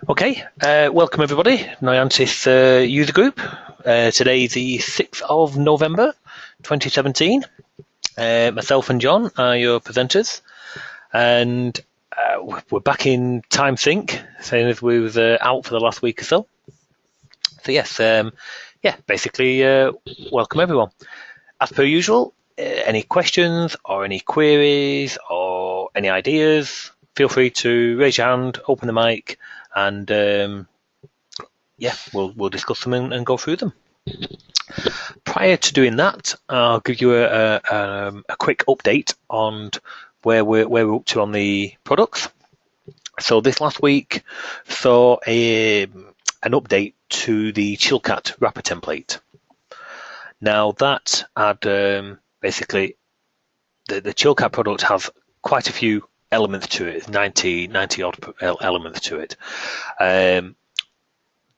Okay, welcome everybody. Noyantis user group. Today the 6th of November 2017. Myself and John are your presenters, and we're back in time sync, same as we was out for the last week or so. So yes, basically welcome everyone. As per usual, any questions or any queries or any ideas, feel free to raise your hand, open the mic, and we'll discuss them and go through them. Prior to doing that, I'll give you a quick update on where we're up to on the products. So this last week saw an update to the Chilcat wrapper template. Now that had basically the Chilcat product has quite a few elements to it, 90 odd elements to it. The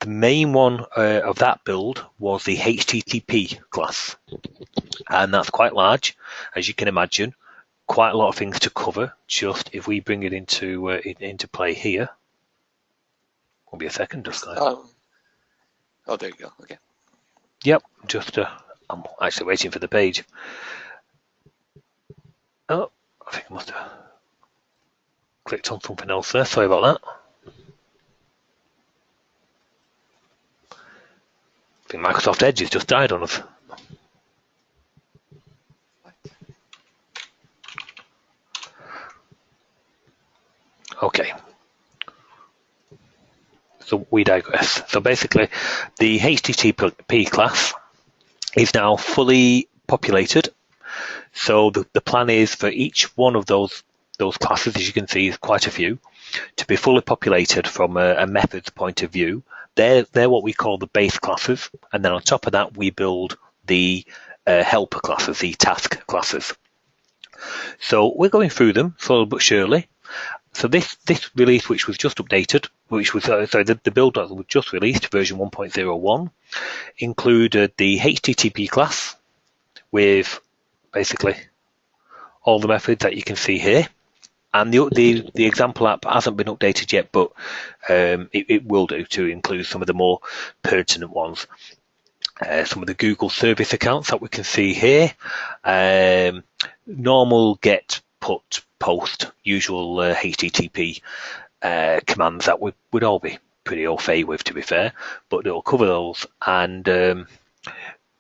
main one of that build was the HTTP class, and that's quite large, as you can imagine. Quite a lot of things to cover. Just if we bring it into play here, won't be a second, just like. Oh, there you go. Okay. Yep, just I'm actually waiting for the page. Oh, I think I must have clicked on something else there. Sorry about that. I think Microsoft Edge has just died on us. Okay. So we digress. So basically, the HTTP class is now fully populated. So the plan is for each one of those classes, as you can see, is quite a few, to be fully populated from a methods point of view. They're what we call the base classes, and then on top of that we build the helper classes, the task classes. So we're going through them slowly but surely. So this release, which was just updated, which was the build that was just released, version 1.01, included the HTTP class with basically all the methods that you can see here. And the example app hasn't been updated yet, but it will do to include some of the more pertinent ones. Some of the Google service accounts that we can see here. Normal get, put, post, usual HTTP commands that would all be pretty au fait with, to be fair, but it'll cover those. And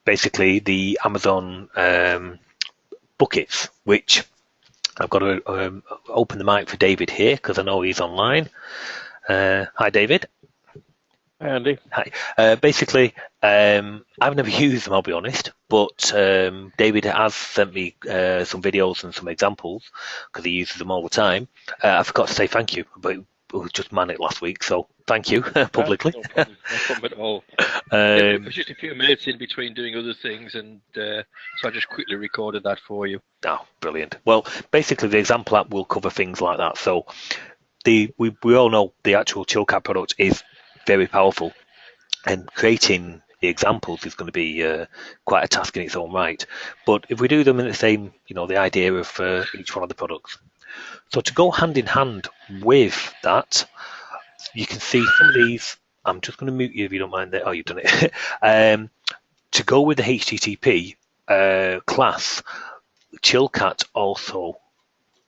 basically the Amazon buckets, which I've got to open the mic for David here because I know he's online. Hi, David. Hi, Andy. Hi. Basically, I've never used them, I'll be honest, but David has sent me some videos and some examples because he uses them all the time. I forgot to say thank you, but it was just manic last week, so thank you publicly. No problem at all. It was just a few minutes in between doing other things, and so I just quickly recorded that for you. Oh, brilliant. Well, basically the example app will cover things like that. So we all know the actual Chilcat product is very powerful, and creating the examples is going to be quite a task in its own right. But if we do them in the same, the idea of each one of the products. So to go hand in hand with that, you can see some of these. I'm just going to mute you if you don't mind. Oh, you've done it. To go with the HTTP class, Chilcat also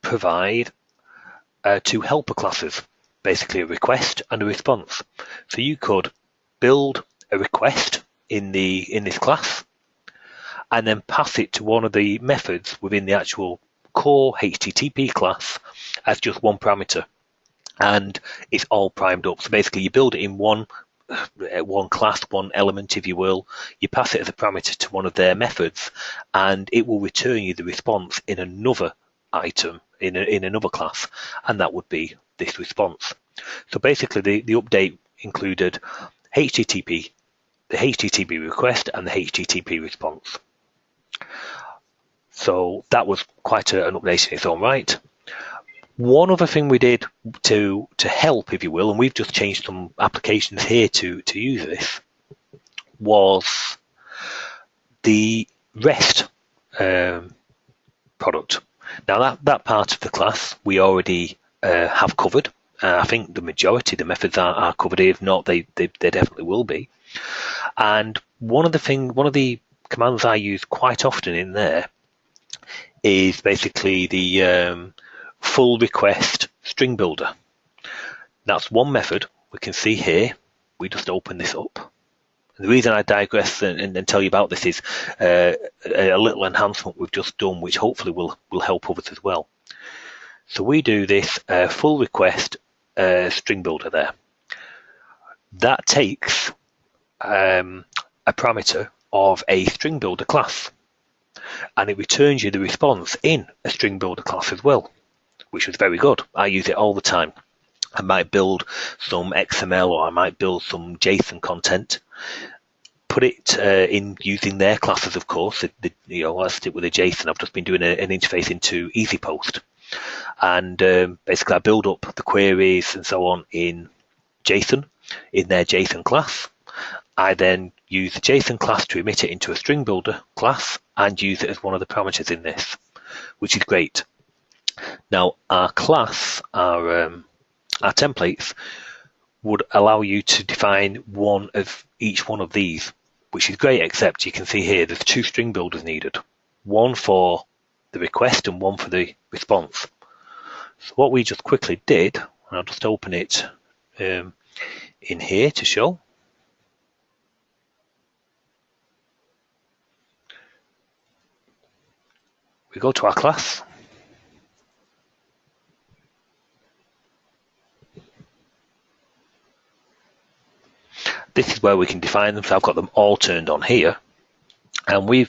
provide two helper classes, basically a request and a response. So you could build a request in this class and then pass it to one of the methods within the actual core HTTP class as just one parameter, and it's all primed up. So basically you build it in one class, one element, if you will. You pass it as a parameter to one of their methods, and it will return you the response in another item in another class, and that would be this response. So basically the update included HTTP, the HTTP request, and the HTTP response. So that was quite an update in its own right. One other thing we did to help, if you will, and we've just changed some applications here to use this, was the REST product. Now that part of the class we already have covered, I think the majority of the methods are covered here. If not, they definitely will be. And one of the commands I use quite often in there is basically the full request string builder. That's one method we can see here. We just open this up. And the reason I digress and tell you about this is a little enhancement we've just done, which hopefully will help others as well. So we do this full request string builder there. That takes a parameter of a string builder class, and it returns you the response in a string builder class as well, which was very good. I use it all the time. I might build some XML, or I might build some JSON content, put it in using their classes, of course. Let's stick with the JSON. I've just been doing an interface into EasyPost, and basically I build up the queries and so on in JSON, in their JSON class. I then use the JSON class to emit it into a string builder class and use it as one of the parameters in this, which is great. Now, our class, our templates would allow you to define each one of these, which is great, except you can see here there's two string builders needed, one for the request and one for the response. So what we just quickly did, and I'll just open it in here to show. We go to our class. This is where we can define them. So I've got them all turned on here, and we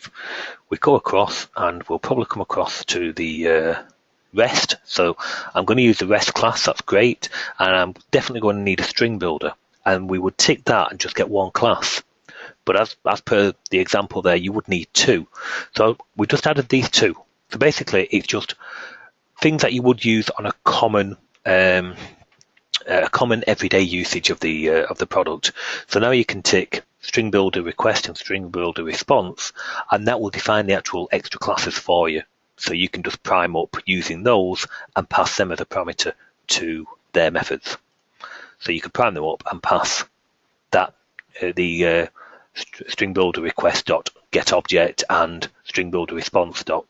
go across, and we'll probably come across to the REST. So I'm going to use the REST class. That's great, and I'm definitely going to need a string builder, and we would tick that and just get one class. But as per the example there, you would need two. So we just added these two. So basically, it's just things that you would use on a common everyday usage of the product. So now you can tick string builder request and string builder response, and that will define the actual extra classes for you. So you can just prime up using those and pass them as a parameter to their methods. So you can prime them up and pass that the string builder request dot get object and string builder response dot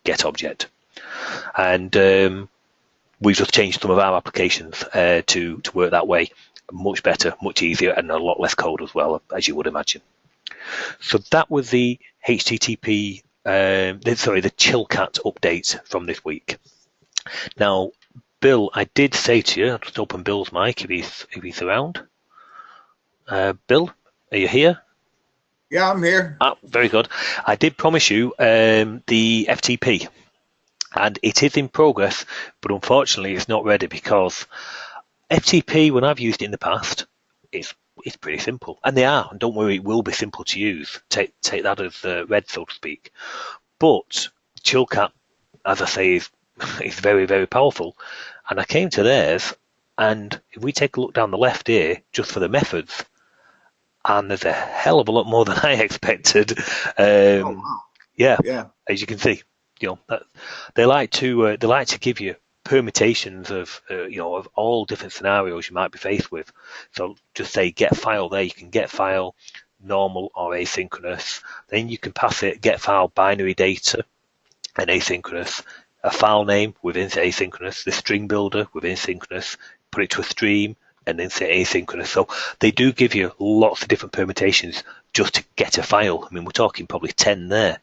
get object, and we've just changed some of our applications to work that way. Much better, much easier, and a lot less code as well, as you would imagine. So that was the HTTP, the Chilcat update from this week. Now, Bill, I did say to you, I'll just open Bill's mic if he's around. Bill, are you here? Yeah, I'm here. Very good. I did promise you the FTP, and it is in progress, but unfortunately it's not ready, because FTP, when I've used it in the past, it's pretty simple, and they are. And don't worry, it will be simple to use. Take that as read, so to speak. But Chilcat, as I say, is very, very powerful. And I came to theirs, and if we take a look down the left here, just for the methods, and there's a hell of a lot more than I expected. Oh, wow. Yeah, as you can see, they like to give you permutations of of all different scenarios you might be faced with. So just say get file there. You can get file normal or asynchronous. Then you can pass it get file binary data and asynchronous, a file name within asynchronous, the string builder within asynchronous, put it to a stream, and then say asynchronous. So they do give you lots of different permutations just to get a file. I mean, we're talking probably 10 there,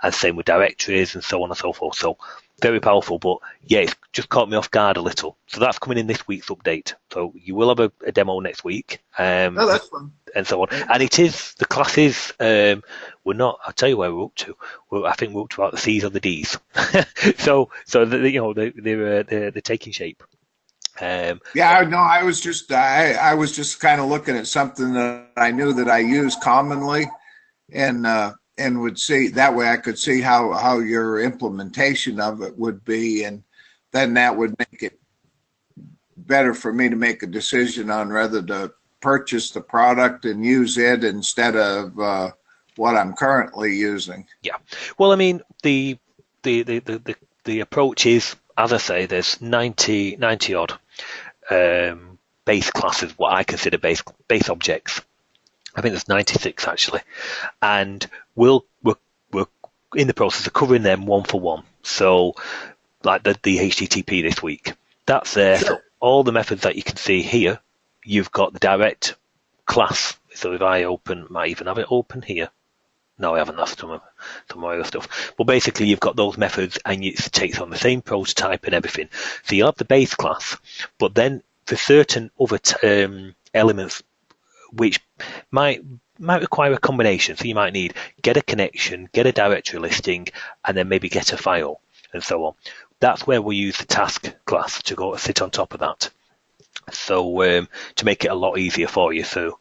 and same with directories and so on and so forth. So very powerful, but yeah, it's just caught me off guard a little. So that's coming in this week's update. So you will have a demo next week. Oh, that's fun. And so on. And it is, the classes, we're not, I'll tell you where we're up to. I think we're up to about the C's or the D's. so they're taking shape. Yeah, no, I was just kind of looking at something that I knew that I use commonly, and would see that way I could see how your implementation of it would be, and then that would make it better for me to make a decision on whether to purchase the product and use it instead of what I'm currently using. Yeah, well, I mean, the approach is, as I say, there's 90 odd base classes, what I consider base objects. I think there's 96 actually, and we're in the process of covering them one for one. So, like the HTTP this week, that's there. Sure. So all the methods that you can see here, you've got the direct class. So if I might even have it open here. No, I haven't. That's some more other stuff. But basically, you've got those methods, and it takes on the same prototype and everything. So you have the base class, but then for certain other elements, which might require a combination. So you might need get a connection, get a directory listing, and then maybe get a file, and so on. That's where we use the task class to go sit on top of that. So to make it a lot easier for you. So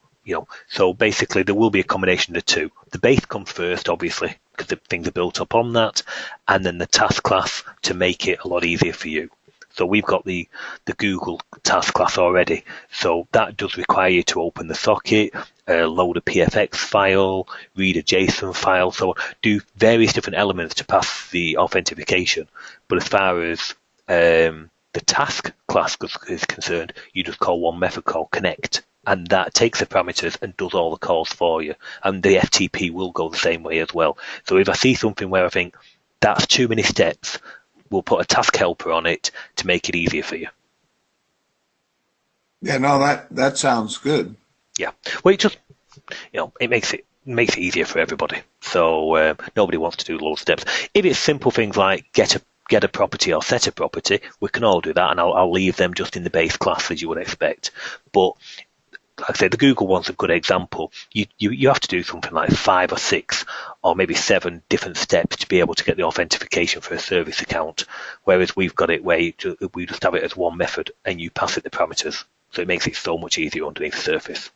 basically there will be a combination of the two. The base comes first, obviously, because the things are built up on that, and then the task class to make it a lot easier for you. So we've got the Google task class already. So that does require you to open the socket, load a PFX file, read a JSON file, so do various different elements to pass the authentication. But as far as the task class is concerned, you just call one method called connect, and that takes the parameters and does all the calls for you. And the FTP will go the same way as well. So if I see something where I think that's too many steps, we'll put a task helper on it to make it easier for you. Yeah, no, that sounds good. Yeah, well, it just it makes it easier for everybody. So nobody wants to do loads of steps. If it's simple things like get a property or set a property, we can all do that, and I'll leave them just in the base class as you would expect. But like I say, the Google one's a good example. You have to do something like 5 or 6 or maybe 7 different steps to be able to get the authentication for a service account, whereas we've got it where we just have it as one method and you pass it the parameters. So it makes it so much easier underneath the surface.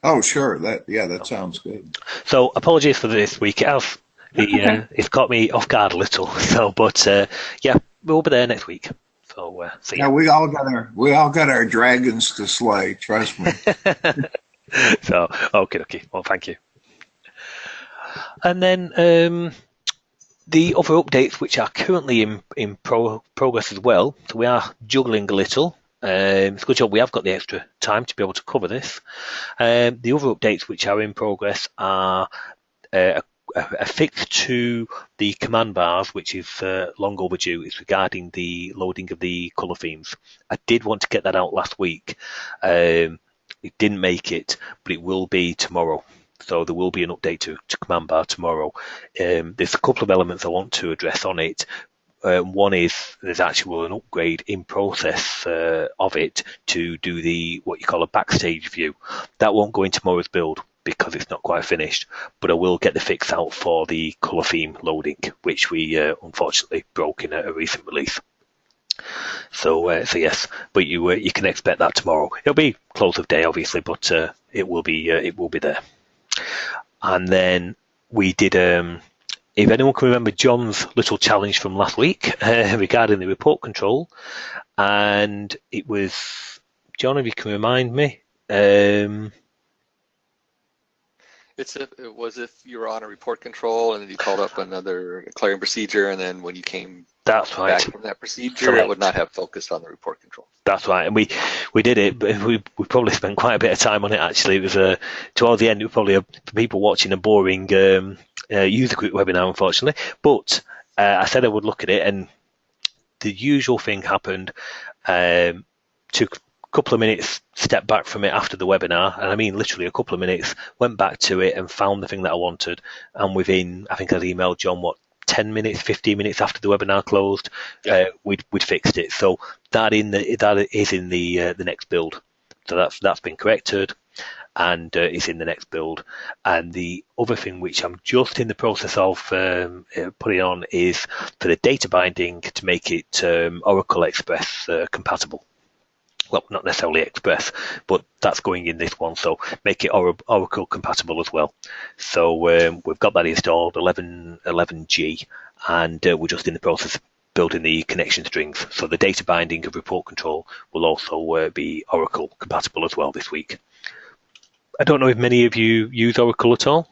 Oh, sure. That sounds good. So apologies for this week. It's caught me off guard a little. So, but we'll be there next week. So, yeah, we all got our dragons to slay. Trust me. So, okay. Well, thank you. And then the other updates, which are currently in progress as well. So we are juggling a little. It's a good job we have got the extra time to be able to cover this. The other updates which are in progress are a fix to the command bars, which is long overdue. It's regarding the loading of the color themes. I did want to get that out last week. It didn't make it, but it will be tomorrow. So there will be an update to command bar tomorrow. There's a couple of elements I want to address on it. One is there's actually an upgrade in process of it to do what you call a backstage view. That won't go in tomorrow's build because it's not quite finished, but I will get the fix out for the color theme loading, which we unfortunately broke in a recent release. So yes, but you can expect that tomorrow. It'll be close of day, obviously, but it will be there. And then we did. If anyone can remember John's little challenge from last week regarding the report control, and it was John, if you can remind me. It was if you were on a report control and then you called up another clearing procedure, and then when you came back from that procedure, it would not have focused on the report control. That's right, and we did it, but we probably spent quite a bit of time on it. Actually, it was towards the end. It was probably for people watching a boring user group webinar, unfortunately. But I said I would look at it, and the usual thing happened. Took a couple of minutes, stepped back from it after the webinar, and I mean literally a couple of minutes, went back to it and found the thing that I wanted, and within, I think I'd emailed John 10 minutes, 15 minutes after the webinar closed, we'd fixed it. So that is in the next build. So that's been corrected, and is in the next build. And the other thing which I'm just in the process of putting on is for the data binding to make it Oracle Express compatible. Well, not necessarily Express, but that's going in this one, so make it Oracle compatible as well. So we've got that installed, 11G, and we're just in the process of building the connection strings. So the data binding of report control will also be Oracle compatible as well this week. I don't know if many of you use Oracle at all.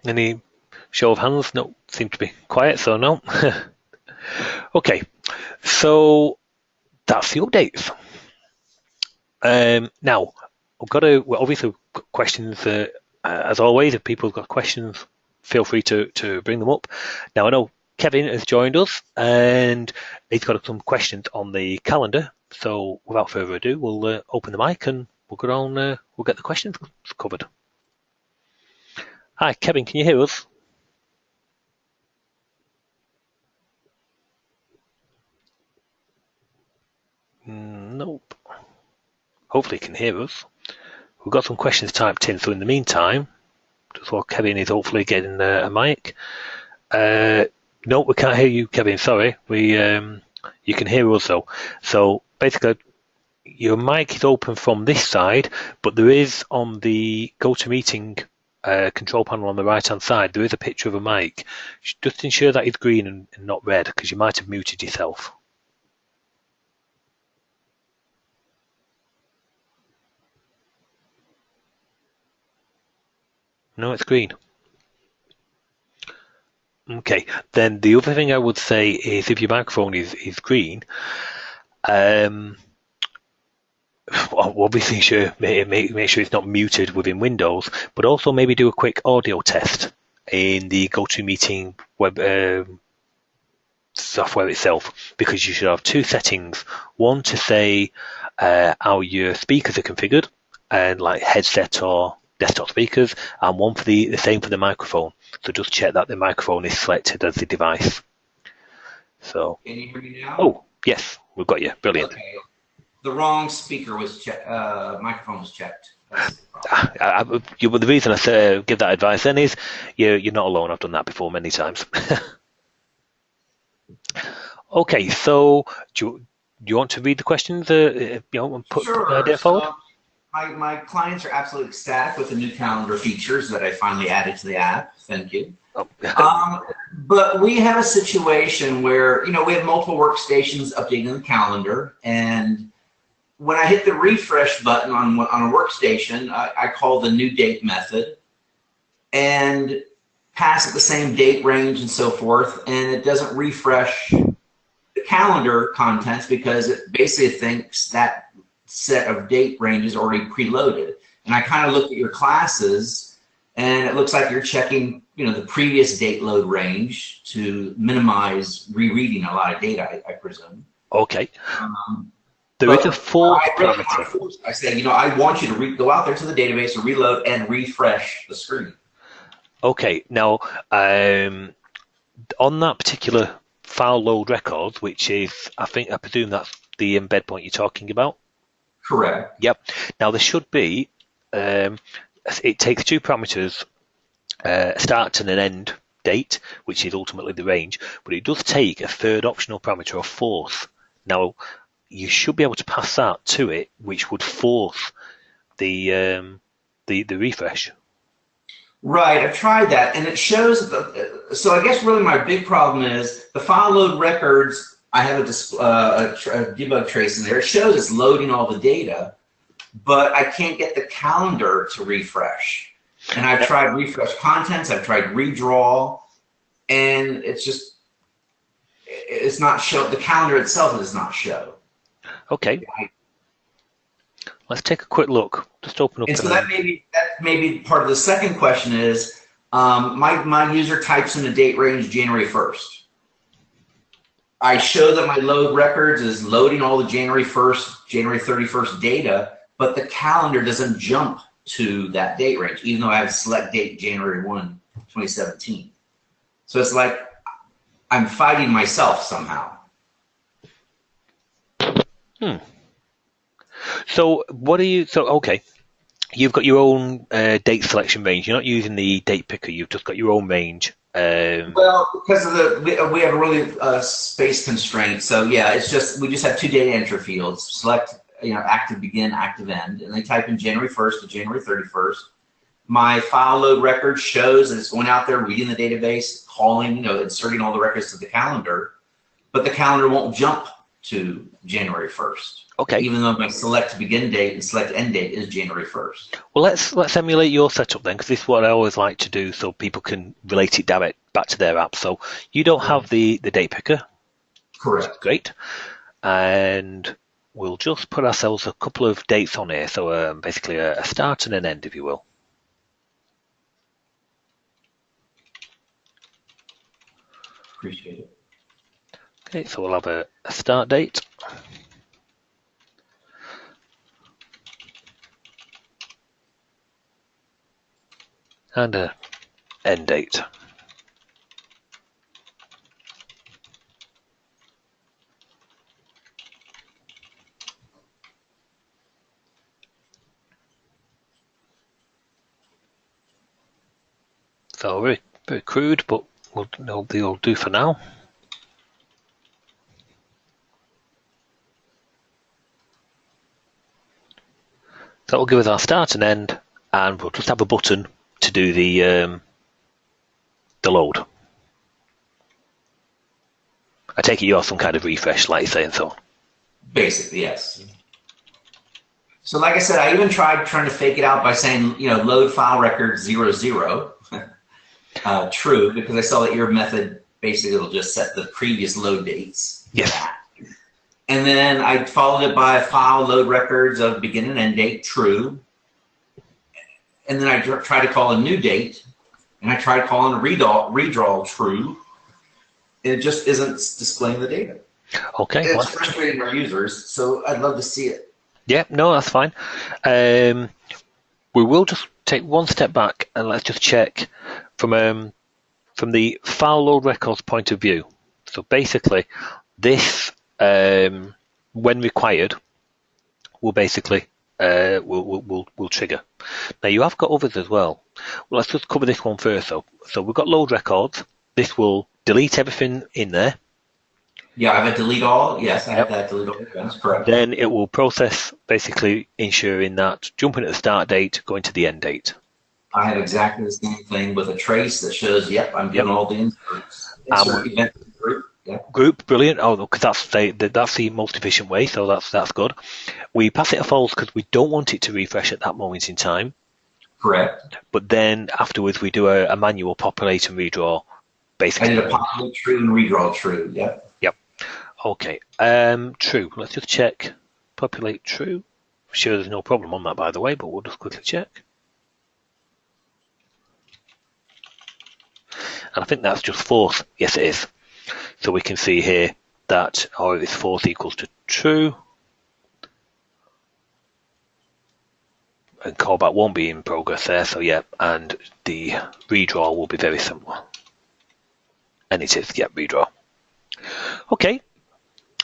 Any show of hands? No. seem to be quiet, so no. Okay, so that's the updates. Now, obviously questions, as always, if people have got questions, feel free to bring them up. Now, I know Kevin has joined us and he's got some questions on the calendar. So without further ado, we'll open the mic and we'll go on, we'll get the questions covered. Hi, Kevin, can you hear us? Nope. Hopefully you can hear us. We've got some questions typed in, so in the meantime, just while Kevin is hopefully getting a mic. No, we can't hear you, Kevin, sorry. You can hear us though. So basically, your mic is open from this side, but there is on the GoToMeeting control panel on the right-hand side, there is a picture of a mic. Just ensure that it's green and not red, because you might have muted yourself. No, it's green. Okay, then the other thing I would say is if your microphone is green, obviously make sure it's not muted within Windows, but also maybe do a quick audio test in the GoToMeeting web software itself, because you should have two settings. One to say how your speakers are configured, and like headset or desktop speakers, and one for the same for the microphone. So just check that the microphone is selected as the device. So. Can you hear me now? Oh, yes, we've got you. Brilliant. Okay. The wrong speaker was checked. Microphone was checked. The reason I say, give that advice then is you're not alone. I've done that before many times. Okay, so do you want to read the questions? And put the idea forward. My clients are absolutely ecstatic with the new calendar features that I finally added to the app. Thank you. Oh. But we have a situation where, we have multiple workstations updating the calendar, and when I hit the refresh button on a workstation, I call the new date method and pass it the same date range and so forth, and it doesn't refresh the calendar contents because it basically thinks that set of date ranges already preloaded. And I kind of look at your classes, and it looks like you're checking, the previous date load range to minimize rereading a lot of data, I presume. Okay. There is a fourth parameter. I say, I want you to go out there to the database and reload and refresh the screen. Okay. Now, on that particular file load record, which is, I presume that's the embed point you're talking about. Correct. Yep. Now there should be, it takes two parameters, a start and an end date, which is ultimately the range, but it does take a third optional parameter, a fourth. Now you should be able to pass that to it, which would force the refresh. Right, I've tried that, and it shows. So I guess really my big problem is the file load records. I have a debug trace in there. It shows it's loading all the data, but I can't get the calendar to refresh. And I've tried refresh contents, I've tried redraw, and it's not show. The calendar itself does not show. Okay. Let's take a quick look. Just open up. And so that may be part of the second question is, my user types in the date range January 1st. I show that my load records is loading all the January 1st, January 31st data, but the calendar doesn't jump to that date range, even though I have select date January 1, 2017. So it's like I'm fighting myself somehow. So okay. You've got your own date selection range. You're not using the date picker. You've just got your own range. Well, because of we have a really space constraint. So yeah, we just have two data entry fields. Select active begin, active end, and they type in January 1st to January 31st. My file load record shows that it's going out there, reading the database, calling, inserting all the records to the calendar, but the calendar won't jump to January 1st. Okay. Even though my select begin date and select end date is January 1st. Well, let's emulate your setup then, because this is what I always like to do, so people can relate it direct back to their app. So you don't have the date picker. Correct. Great. And we'll just put ourselves a couple of dates on here. So basically a start and an end, if you will. Appreciate it. Okay, so we'll have a start date. And a end date. So very, very crude, but they'll do for now. That will give us our start and end, and we'll just have a button to do the load. I take it you're some kind of refresh, like you say, and so on. Basically, yes. So like I said, I even tried trying to fake it out by saying, load file record 00, true, because I saw that your method basically will just set the previous load dates. Yes. And then I followed it by file load records of begin and end date, true. And then I tried to call a new date, and I tried calling a redraw true. And it just isn't displaying the data. Okay. It's frustrating our users, so I'd love to see it. Yeah, no, that's fine. We will just take one step back and let's just check from the file load records point of view. So basically, this when required will basically will trigger. Now you have got others as well. Well, let's just cover this one first though. So we've got load records. This will delete everything in there. Yeah, I have a delete all. Yes, I have that delete all. That's correct. Then it will process, basically ensuring that jumping at the start date, going to the end date. I have exactly the same thing with a trace that shows, yep, I'm doing all the inserts. Insert event group. Yep. Group, brilliant. Oh, because that's the most efficient way, so that's good. We pass it a false because we don't want it to refresh at that moment in time. Correct. But then afterwards we do a manual populate and redraw. Basically, I did a populate true and redraw true. Yep. Yep. Okay. True. Let's just check. Populate true. I'm sure there's no problem on that, by the way, but we'll just quickly check. And I think that's just false. Yes, it is. So we can see here that it's false equals to true. And callback won't be in progress there. So yeah, and the redraw will be very similar. And it is, yeah, redraw. Okay.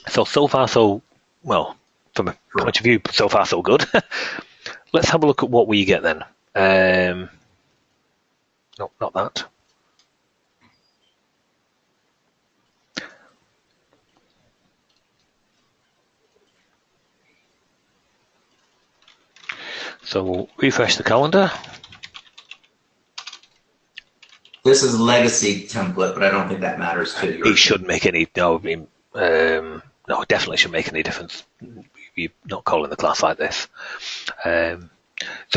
So far so, well, from a point of view, so far so good. Let's have a look at what we get then. No, not that. So we'll refresh the calendar. This is legacy template, but I don't think that matters to you. It shouldn't make any, no, it definitely shouldn't make any difference. You're not calling the class like this. So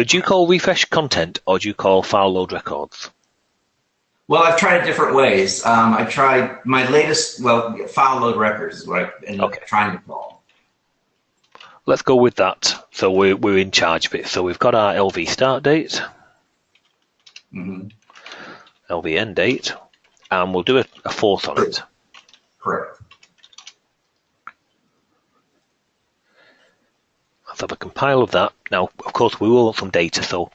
do you call refresh content or do you call file load records? Well, I've tried it different ways. I tried my latest, file load records is what I ended up trying to call. Let's go with that. So we're in charge of it. So we've got our LV start date, LV end date, and we'll do a false on it. Correct. Let's have a compile of that. Now, of course, we will want some data, so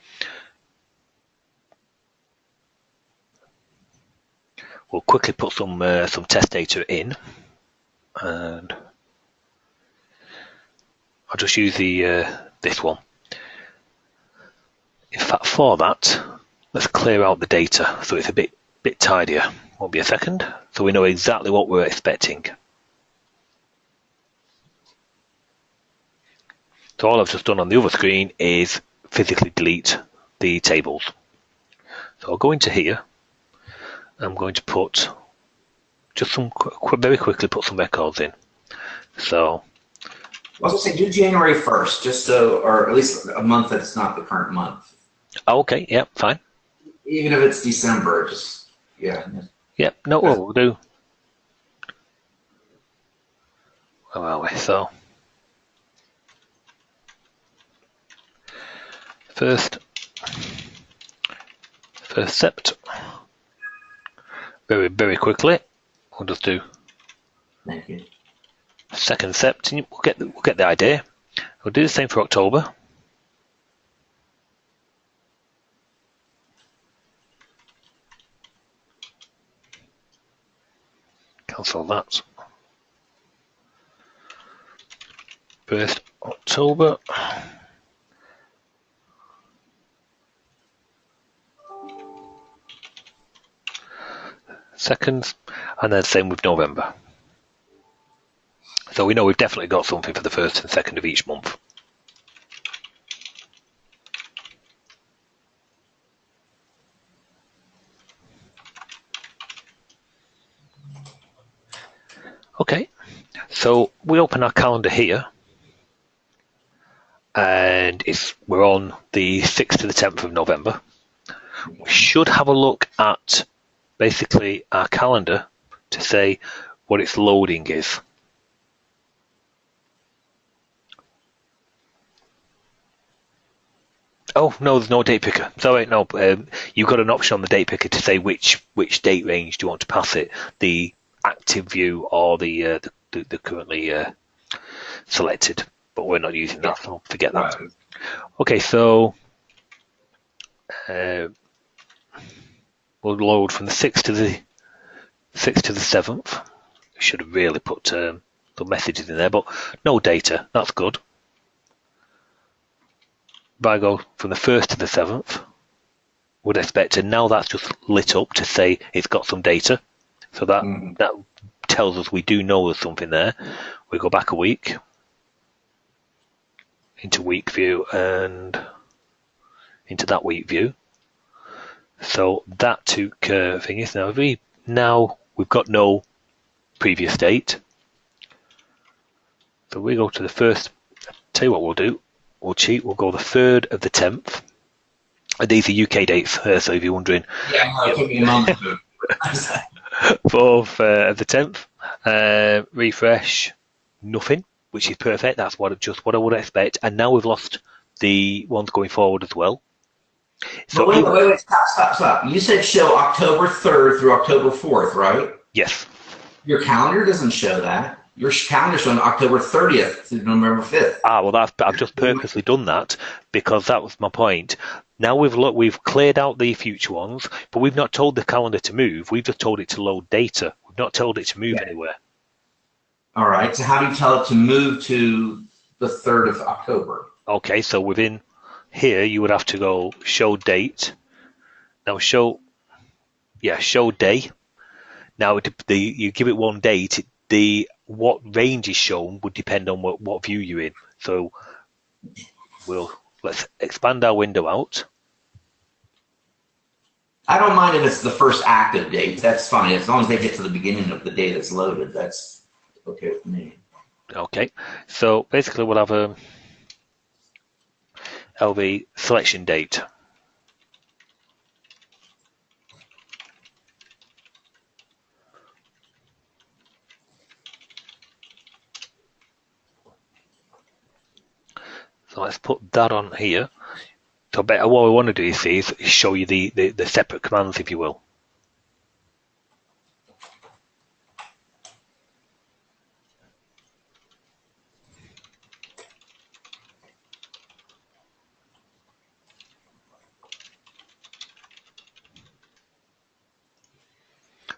we'll quickly put some test data in, and I'll just use this one. In fact, for that, let's clear out the data so it's a bit tidier. Won't be a second. So we know exactly what we're expecting. So all I've just done on the other screen is physically delete the tables. So I'll go into here. I'm going to put just very quickly put some records in. So. Well, I was going to say do January 1st, just so, or at least a month that's not the current month. Okay, yeah, fine. Even if it's December, just, yeah. Yeah, no, what we'll do. Where are we? So, first sept. Very quickly. We'll just do. Thank you. Second sept, and we'll get the idea. We'll do the same for October. Cancel that. First October. Second, and then same with November. So we know we've definitely got something for the first and second of each month. Okay, so we open our calendar here, and we're on the 6th to the 10th of November. We should have a look at basically our calendar to say what its loading is. Oh, no, there's no date picker. Sorry, no, you've got an option on the date picker to say which date range do you want to pass it, the active view or the currently selected, but we're not using that, so forget that. Okay, so we'll load from the 6th to the 7th. We should have really put the messages in there, but no data, that's good. If I go from the 1st to the 7th, would expect, and now that's just lit up to say it's got some data. So that tells us we do know there's something there. We go back a week into week view and into that week view. So that took things. Now we've got no previous date. So we go to the first. Tell you what we'll do. We'll cheat. We'll go the 3rd of the 10th. And these are UK dates, so if you're wondering. Yeah, no, it took me a moment. 4th of the 10th. Refresh. Nothing, which is perfect. That's just what I would expect. And now we've lost the ones going forward as well. So wait, stop. You said show October 3rd through October 4th, right? Yes. Your calendar doesn't show that. Your calendar's showing October 30th to November 5th. Well, I've just purposely done that because that was my point. Now we've cleared out the future ones, but we've not told the calendar to move. We've just told it to load data. We've not told it to move anywhere. All right. So how do you tell it to move to the 3rd of October? Okay. So within here, you would have to go show date. Now show day. Now you give it one date. What range is shown would depend on what view you're in. So let's expand our window out. I don't mind if it's the first active date. That's fine. As long as they get to the beginning of the day that's loaded, that's okay with me. Okay. So basically we'll have a LV selection date. So let's put that on here. So better what we want to do is show you the separate commands, if you will.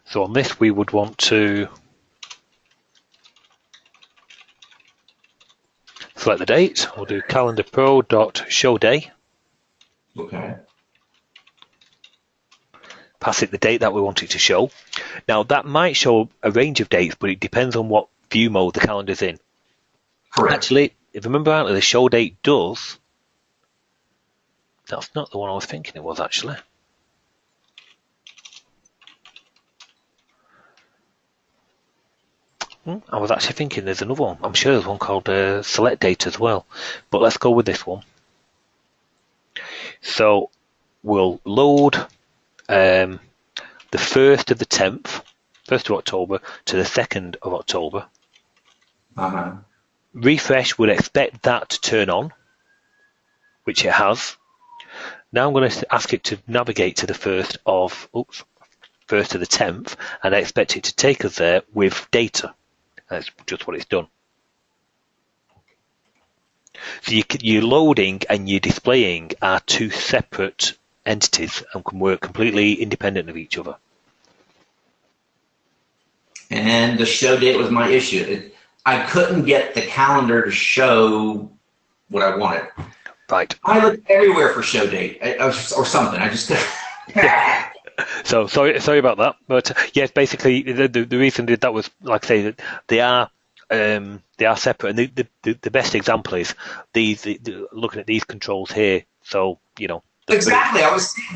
So on this we would want to select the date. We'll do calendar pro.showday. Okay. Pass it the date that we want it to show. Now that might show a range of dates, but it depends on what view mode the calendar's in. Correct. Actually, if I remember rightly, the show date does. That's not the one I was thinking it was actually. I was actually thinking there's another one. I'm sure there's one called Select Date as well. But let's go with this one. So we'll load the 1st of the 10th, 1st of October to the 2nd of October. Refresh would expect that to turn on, which it has. Now I'm going to ask it to navigate to the 1st of the 10th, and I expect it to take us there with data. That's just what it's done. So you're loading and you're displaying are two separate entities and can work completely independent of each other. And the show date was my issue. I couldn't get the calendar to show what I wanted. Right. I looked everywhere for show date or something. I just So sorry about that, but yes, basically the reason that was, like I say, that they are separate, and the best example is looking at these controls here. So exactly.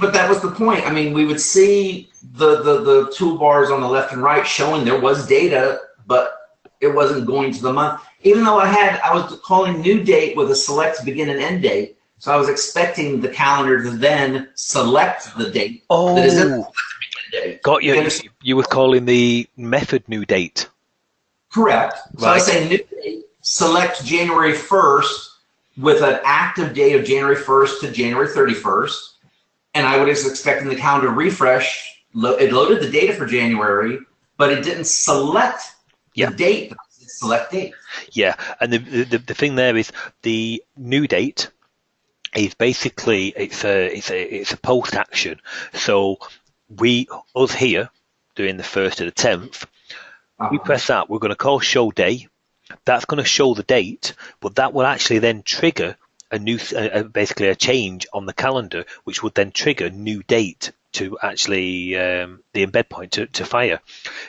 But that was the point. I mean, we would see the toolbars on the left and right showing there was data, but it wasn't going to the month. Even though I was calling new date with a select begin and end date. So I was expecting the calendar to then select the date. Oh, that is in the date. Got you. You were calling the method new date. Correct. So I say new date, select January 1st with an active date of January 1st to January 31st. And I was expecting the calendar refresh. It loaded the data for January, but it didn't select the date. It select date. Yeah, and the thing there is the new date is basically it's a post action. So us here doing the 1st to the 10th, we press that. We're going to call show day. That's going to show the date, but that will actually then trigger a new basically a change on the calendar, which would then trigger new date to actually the embed point to fire.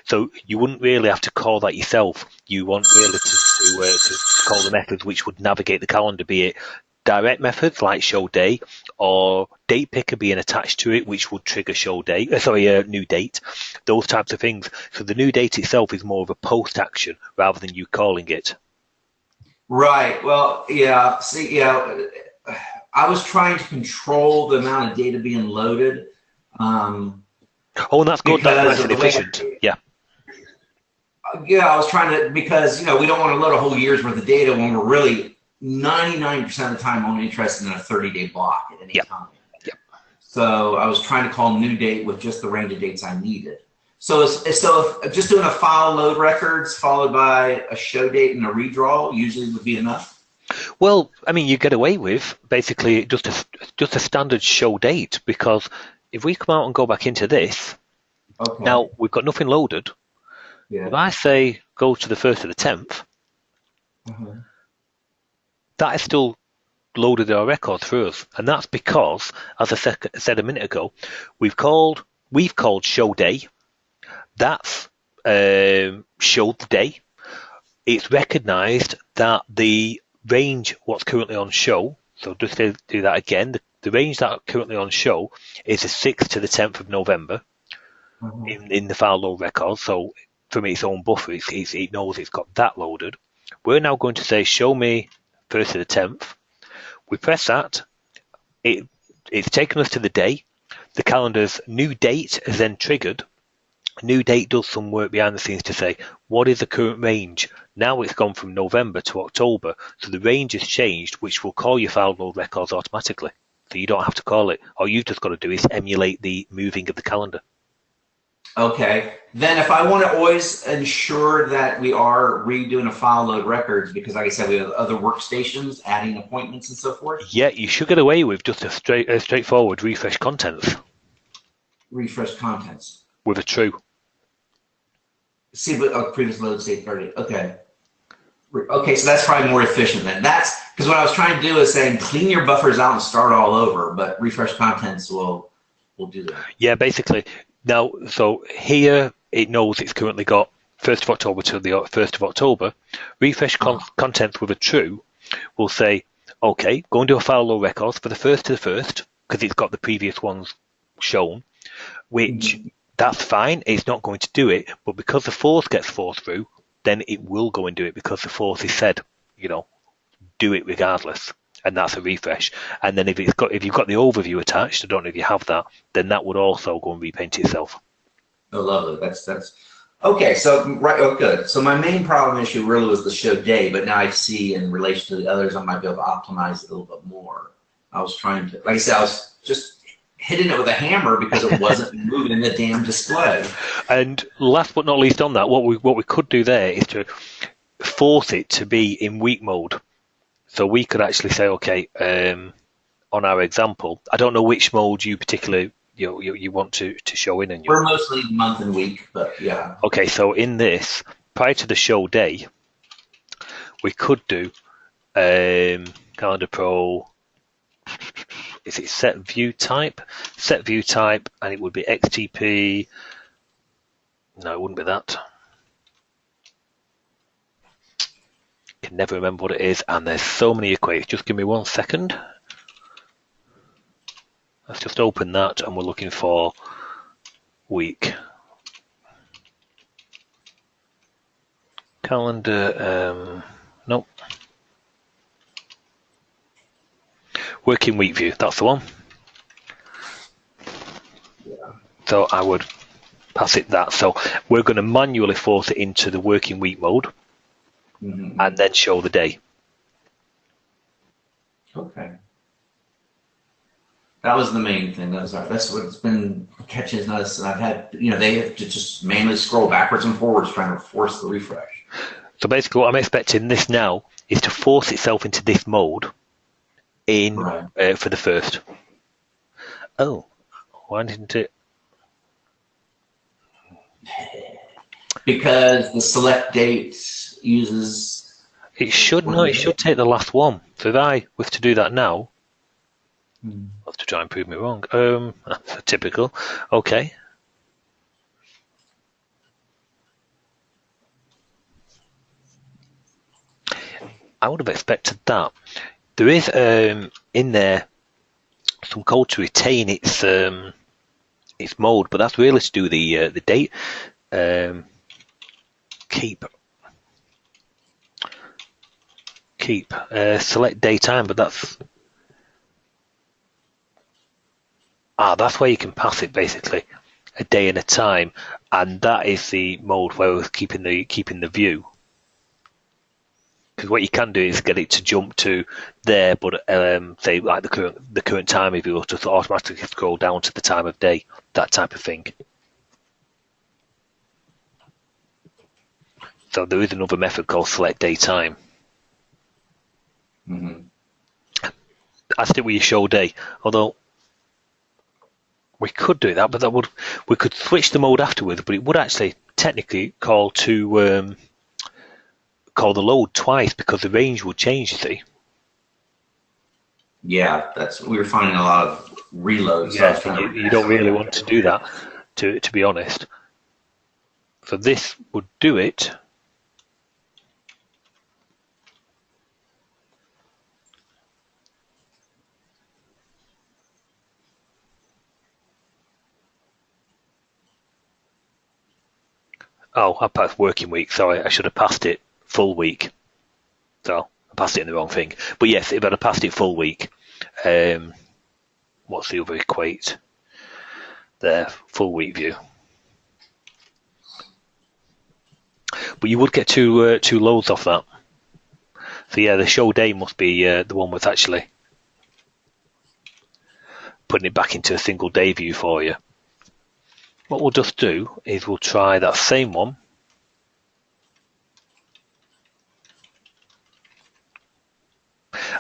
So you wouldn't really have to call that yourself. You want really to call the methods which would navigate the calendar, be it direct methods like show day or date picker being attached to it, which would trigger new date, those types of things. So the new date itself is more of a post action rather than you calling it. Right. Well, yeah. See, I was trying to control the amount of data being loaded. And that's good. That's nice and efficient. Yeah. Yeah, I was trying to, because we don't want to load a whole year's worth of data when we're really 99% of the time only interested in a 30-day block at any time. Yep. So I was trying to call new date with just the range of dates I needed. So if just doing a file load records followed by a show date and a redraw usually would be enough. Well, I mean, you get away with basically just a standard show date, because if we come out and go back into this, now we've got nothing loaded. Yeah. If I say go to the 1st of the 10th, that is still loaded our records through us, and that's because, as I said a minute ago, we've called show day. That's showed the day. It's recognised that the range what's currently on show. So just to do that again, the range that are currently on show is the 6th to the 10th of November in the file load record. So from its own buffer, it knows it's got that loaded. We're now going to say show me 1st to the 10th. We press that. It's taken us to the day. The calendar's new date is then triggered. New date does some work behind the scenes to say what is the current range. Now it's gone from November to October, so the range has changed, which will call your file load records automatically. So you don't have to call it. All you've just got to do is emulate the moving of the calendar. Okay. Then if I want to always ensure that we are redoing a file load records, because like I said, we have other workstations, adding appointments and so forth. Yeah, you should get away with just a straightforward refresh contents. Refresh contents. With a true. See, but previous load state 30. Okay. Okay, so that's probably more efficient then. That's because what I was trying to do is saying clean your buffers out and start all over, but refresh contents will do that. Yeah, basically. Now, so here it knows it's currently got 1st of October to the 1st of October. Refresh contents with a true will say, okay, go and do a file load records for the 1st to the 1st, because it's got the previous ones shown, which that's fine. It's not going to do it, but because the 4th gets forced through, then it will go and do it because the force is said, do it regardless. And that's a refresh. And then if you've got the overview attached, I don't know if you have that, then that would also go and repaint itself. Oh, lovely. That's okay. So right. Oh, good. So my main problem issue really was the show day, but now I see in relation to the others, I might be able to optimize it a little bit more. I was trying to, like I said, I was just hitting it with a hammer because it wasn't moving the damn display. And last but not least on that, what we could do there is to force it to be in week mode. So we could actually say, okay, on our example, I don't know which mode you particularly you want to show in. We're mostly month and week, but yeah. Okay, so in this, prior to the show day, we could do Calendar Pro. Is it set view type? Set view type, and it would be XTP. No, it wouldn't be that. Can never remember what it is, and there's so many equations. Just give me 1 second. Let's just open that, and we're looking for week. Calendar, nope. Working week view, that's the one. Yeah. So I would pass it that. So we're going to manually force it into the working week mode. Mm-hmm. And then show the day. Okay. That was the main thing. That's what's been catching us. And I've had, they have to just manually scroll backwards and forwards trying to force the refresh. So basically what I'm expecting this now is to force itself into this mode for the first. Oh, why didn't it? Because the select dates uses. It should take the last one. So if I was to do that now, I'll have to try and prove me wrong. That's typical. Okay. I would have expected that. There is in there some code to retain its mode, but that's really to do the date. Keep select daytime, but that's where you can pass it basically a day and a time, and that is the mode where we're keeping the view. Because what you can do is get it to jump to there, but say like the current time, if you were to automatically scroll down to the time of day, that type of thing. So there is another method called select daytime. Mm-hmm. I stick with your show day, although we could do that, but we could switch the mode afterwards, but it would actually technically call the load twice because the range would change, you see. Yeah, we were finding a lot of reloads. Yeah, so you don't really want to do that, to be honest. So this would do it. Oh, I passed working week. Sorry, I should have passed it full week. So I passed it in the wrong thing. But yes, if I'd have passed it full week, what's the other equate? There, full week view. But you would get two loads off that. So yeah, the show day must be the one with actually putting it back into a single day view for you. What we'll just do is we'll try that same one.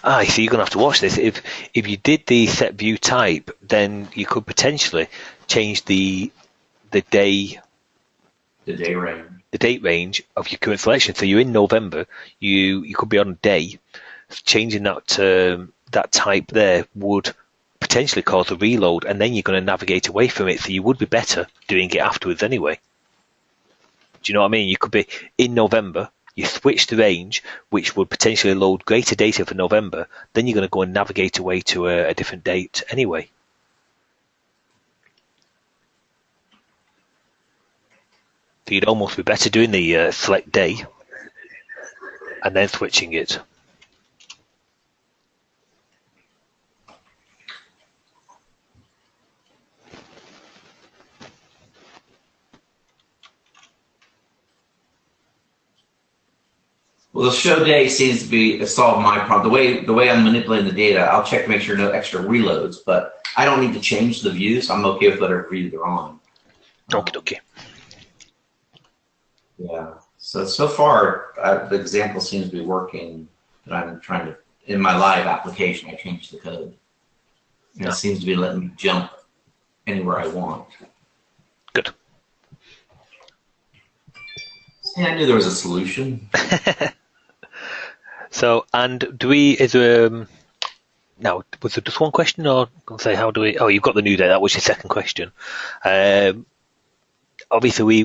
So you're going to have to watch this. If you did the set view type, then you could potentially change the date range of your current selection. So you're in November, you could be on a day. Changing that type there would potentially cause a reload, and then you're going to navigate away from it, so you would be better doing it afterwards anyway. Do you know what I mean? You could be in November, you switch the range, which would potentially load greater data for November, then you're going to go and navigate away to a different date anyway. So you'd almost be better doing the select day and then switching it. Well, the show day seems to be solve my problem. The way I'm manipulating the data, I'll check to make sure no extra reloads, but I don't need to change the view, so I'm okay with whatever view they're on. Okay. Yeah. So far, the example seems to be working. That I'm trying to in my live application. I changed the code, and it seems to be letting me jump anywhere I want. Good. See, I knew there was a solution. So, and is there, now, was there just one question, or say, how do we, oh, you've got the new data, that was your second question. Obviously,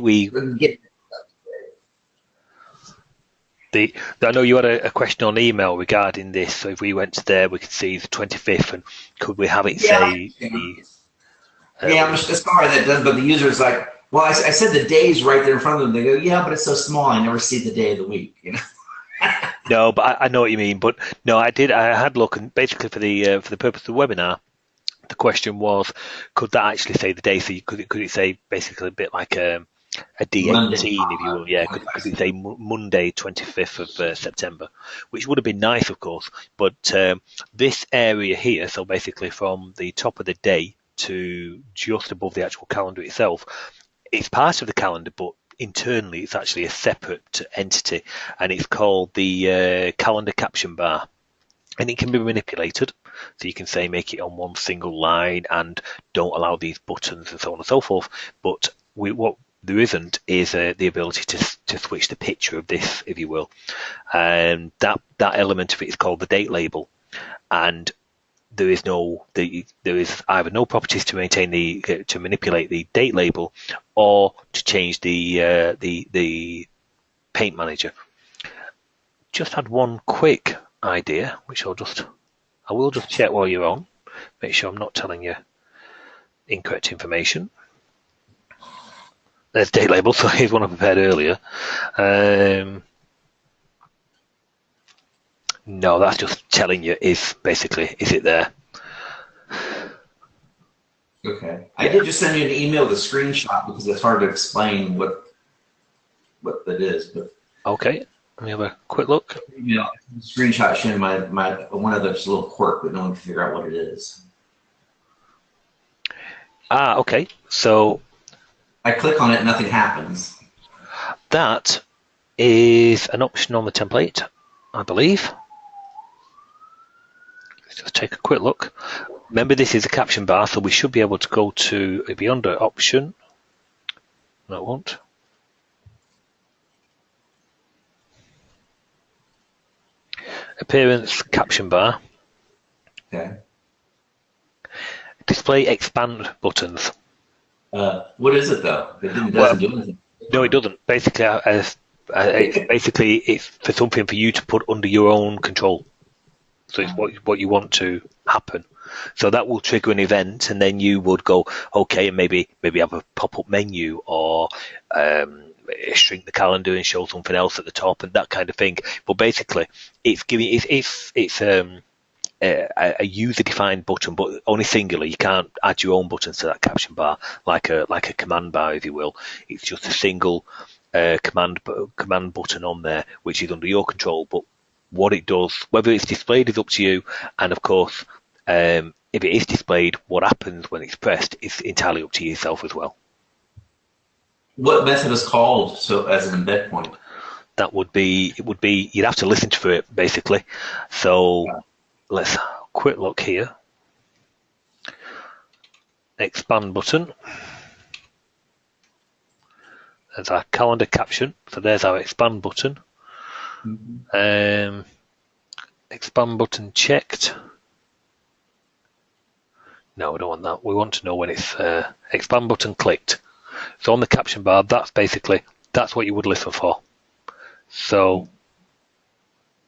I know you had a question on email regarding this, so if we went to there, we could see the 25th, and could we have it say... I'm just sorry that does, but the user's like, well, I said the day's right there in front of them. They go, yeah, but it's so small, I never see the day of the week, you know? No, but I know what you mean. But no, I had a look, and basically for the purpose of the webinar, the question was, could that actually say the day? So could it say basically a bit like a D18, if you will? Yeah, could it say Monday, 25th of September, which would have been nice, of course. But this area here, so basically from the top of the day to just above the actual calendar itself, it's part of the calendar, but internally it's actually a separate entity, and it's called the calendar caption bar, and it can be manipulated. So you can say make it on one single line and don't allow these buttons and so on and so forth. But what there isn't is the ability to switch the picture of this, if you will, and that element of it is called the date label, and there is either no properties to manipulate the date label or to change the paint manager. Just had one quick idea, which I will just check while you're on, make sure I'm not telling you incorrect information. There's date label, so here's one I prepared earlier. No, that's just telling you is it there? Okay. I did just send you an email with a screenshot because it's hard to explain what that is. But okay, let me have a quick look. Yeah, screenshot showing my one of those little quirk, but no one can figure out what it is. Okay. So I click on it, nothing happens. That is an option on the template, I believe. Let's just take a quick look. Remember, this is a caption bar, so we should be able to go to, it'll be under option. No, it won't. Appearance, caption bar. Okay. Display expand buttons. What is it though? It doesn't do anything. No, it doesn't. Basically, it's for something for you to put under your own control. So it's what you want to happen. So that will trigger an event, and then you would go, okay, and maybe have a pop-up menu, or shrink the calendar and show something else at the top, and that kind of thing. But basically, it's a user-defined button, but only singular. You can't add your own buttons to that caption bar like a command bar, if you will. It's just a single command button on there, which is under your control. But what it does, whether it's displayed, is up to you. And of course, if it is displayed, what happens when it's pressed is entirely up to yourself as well. What method is called so as an embed point? That would be you'd have to listen for it basically. So let's quick look here. Expand button. There's our calendar caption. So there's our expand button. Expand button checked. No, we don't want that. We want to know when it's expand button clicked. So on the caption bar, that's what you would listen for. So.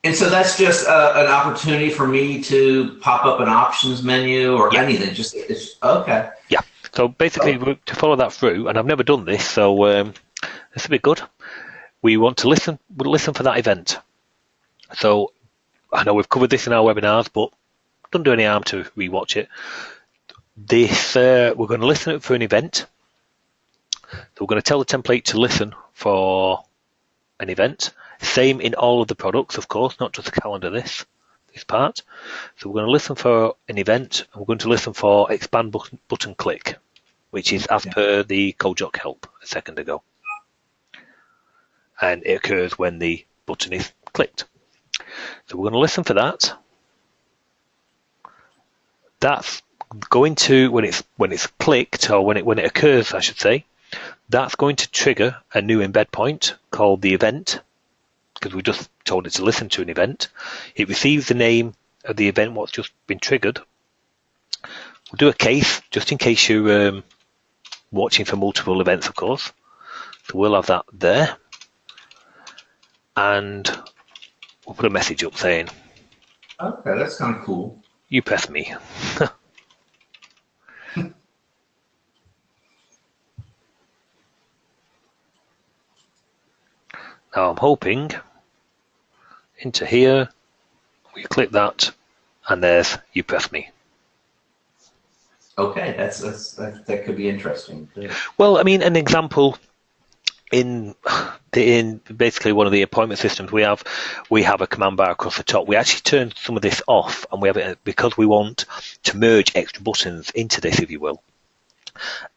And so that's just an opportunity for me to pop up an options menu or anything. Just okay. Yeah. So basically, to follow that through, and I've never done this, so This will be good. We want to listen. We'll listen for that event. So I know we've covered this in our webinars, but don't do any harm to rewatch it. This we're going to listen for an event. So we're going to tell the template to listen for an event. Same in all of the products, of course, not just the calendar. This part. So we're going to listen for an event, and we're going to listen for expand button click, which is as per the CodeJock help a second ago. And it occurs when the button is clicked. So we're going to listen for that. That's going to, when it's clicked, or when it occurs, I should say, that's going to trigger a new embed point called the event, because we just told it to listen to an event. It receives the name of the event, what's just been triggered. We'll do a case, just in case you're watching for multiple events, of course. So we'll have that there. And we'll put a message up saying, okay, that's kind of cool. You press me. Now I'm hoping into here, we click that, and there's you press me. Okay, that could be interesting. Well, I mean, an example in basically one of the appointment systems we have a command bar across the top. We actually turned some of this off, and we have it because we want to merge extra buttons into this, if you will.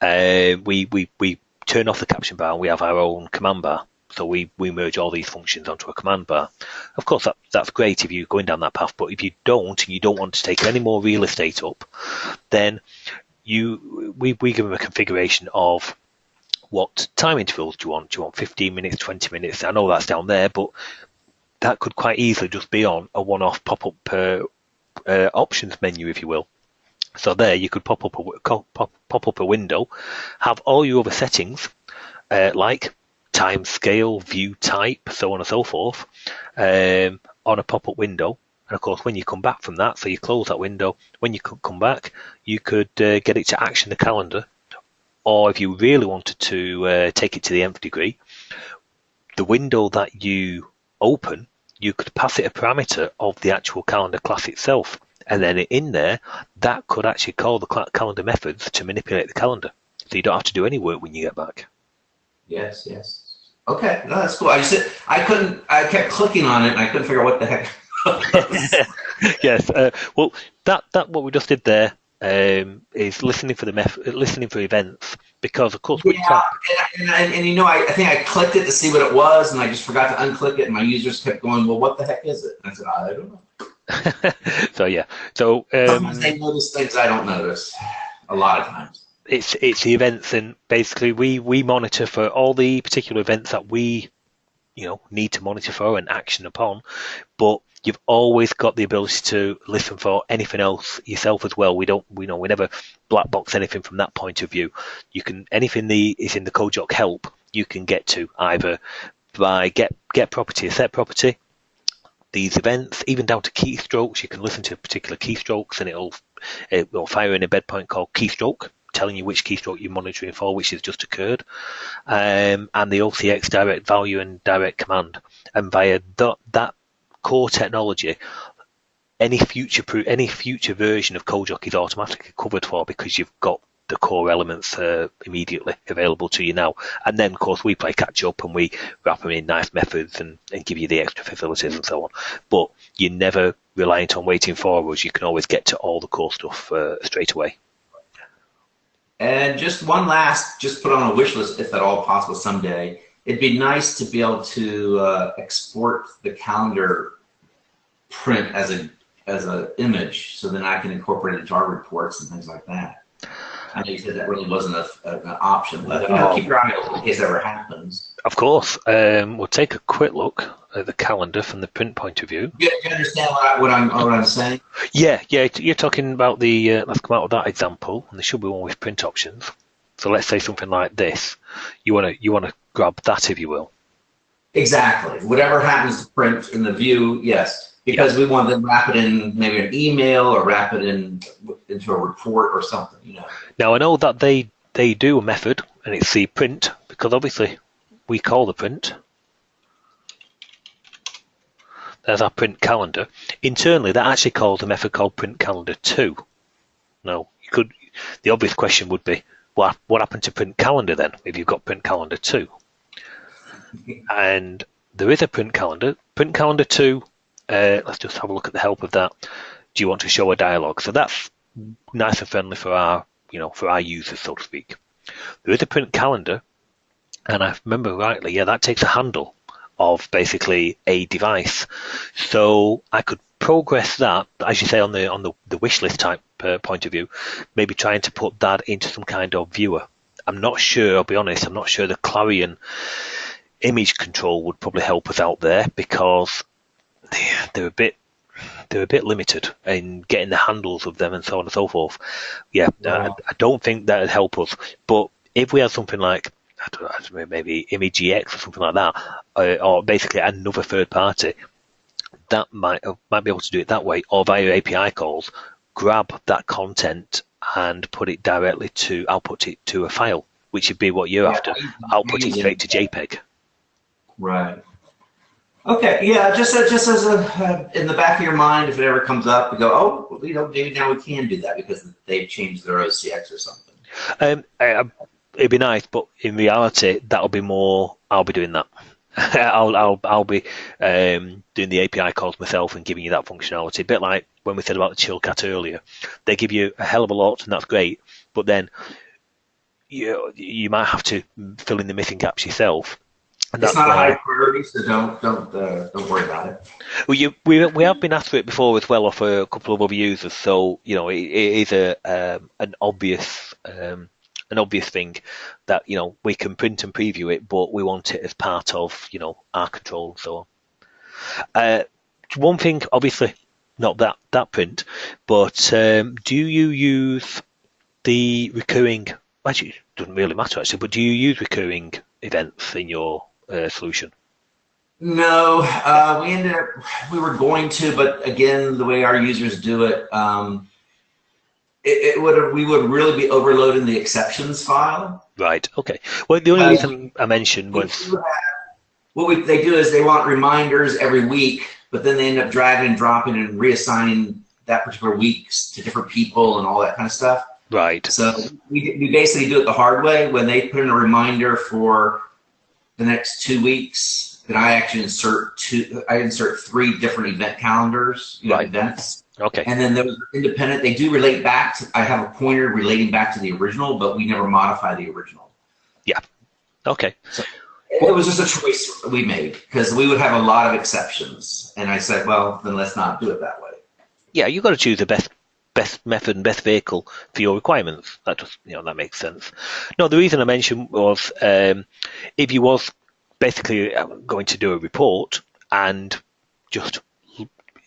We turn off the caption bar, and we have our own command bar. So we merge all these functions onto a command bar. Of course, that's great if you're going down that path, but if you don't, and you don't want to take any more real estate up, then we give them a configuration of what time intervals do you want? Do you want 15 minutes, 20 minutes? I know that's down there, but that could quite easily just be on a one-off pop-up options menu, if you will. So there, you could pop up a window, have all your other settings, like time scale, view type, so on and so forth, on a pop-up window. And of course, when you come back from that, so you close that window, when you could come back, you could get it to action the calendar. Or if you really wanted to take it to the nth degree, the window that you open, you could pass it a parameter of the actual calendar class itself. And then in there, that could actually call the calendar methods to manipulate the calendar. So you don't have to do any work when you get back. Yes. Okay, no, that's cool. I kept clicking on it, and I couldn't figure out what the heck. Yes. Well, that what we just did there is listening for listening for events, because of course and you know, I think I clicked it to see what it was, and I just forgot to unclick it, and my users kept going, well, what the heck is it? And I said, I don't know. So yeah, so sometimes they notice things I don't notice a lot of times. It's the events, and basically we monitor for all the particular events that we need to monitor for and action upon, but you've always got the ability to listen for anything else yourself as well. We never black box anything from that point of view. You can, anything is in the CodeJock help, you can get to either by get property or set property, these events, even down to keystrokes. You can listen to particular keystrokes, and it will fire an embed point called keystroke, telling you which keystroke you're monitoring for, which has just occurred, and the OCX direct value and direct command. And via that core technology, any future version of CodeJock is automatically covered for, because you've got the core elements immediately available to you now. And then, of course, we play catch up, and we wrap them in nice methods and give you the extra facilities and so on. But you're never reliant on waiting for us. You can always get to all the core stuff straight away. And just one last, just put on a wish list, if at all possible someday. It'd be nice to be able to export the calendar print as an image, so then I can incorporate it into our reports and things like that. I know you said that really wasn't an option, but keep your eye open in case that ever happens. Of course. We'll take a quick look at the calendar from the print point of view. You understand what I'm saying? Yeah. You're talking about the. Let's come out with that example, and there should be one with print options. So let's say something like this. You want to grab that, if you will. Exactly. Whatever happens to print in the view, yes, because we want to wrap it in maybe an email, or wrap it into a report or something. Now I know that they do a method, and it's the print, because obviously we call the print. There's our print calendar. Internally, that actually calls a method called print calendar 2. Now, the obvious question would be, what happened to print calendar then, if you've got print calendar 2? And there is a print calendar. Print calendar 2, let's just have a look at the help of that. Do you want to show a dialog? So that's nice and friendly for our, for our users, so to speak. There is a print calendar, and I remember rightly, that takes a handle of basically a device. So I could progress that, as you say, on the wish list type point of view, maybe trying to put that into some kind of viewer. I'm not sure, I'll be honest, I'm not sure the Clarion image control would probably help us out there, because they're a bit limited in getting the handles of them and so on and so forth. I don't think that would help us. But if we had something like, I don't know, maybe ImageEX or something like that, or basically another third party, that might be able to do it that way, or via API calls, grab that content and put it directly to output it to a file, which would be what you're after. Output it straight to JPEG. Right. Okay. Yeah. Just as in the back of your mind, if it ever comes up, you go, oh, maybe now we can do that because they've changed their OCX or something. It'd be nice, but in reality, that'll be more. I'll be doing that. I'll be doing the API calls myself and giving you that functionality. A bit like when we said about the Chillcat earlier. They give you a hell of a lot, and that's great. But then you might have to fill in the missing gaps yourself. It's not a high priority, so don't worry about it. Well, we have been asked for it before as well, off a couple of other users. So it is an obvious thing that we can print and preview it, but we want it as part of our control and so on. One thing, obviously, not that print, but do you use the recurring? Actually, it doesn't really matter actually. But do you use recurring events in your solution? No, we were going to, but again, the way our users do it, we would really be overloading the exceptions file. Right. Okay. Well, the only reason I mentioned was what they do is they want reminders every week, but then they end up dragging and dropping and reassigning that particular week to different people and all that kind of stuff. Right. So we basically do it the hard way. When they put in a reminder for the next 2 weeks, then I actually insert 3 different event calendars, events. Okay. And then those are independent. They do relate back to, I have a pointer relating back to the original, but we never modify the original. Yeah. Okay. So it was just a choice we made because we would have a lot of exceptions. And I said, well, then let's not do it that way. Yeah, you've got to choose the best method and best vehicle for your requirements. That just, that makes sense. No, the reason I mentioned was if you was basically going to do a report and just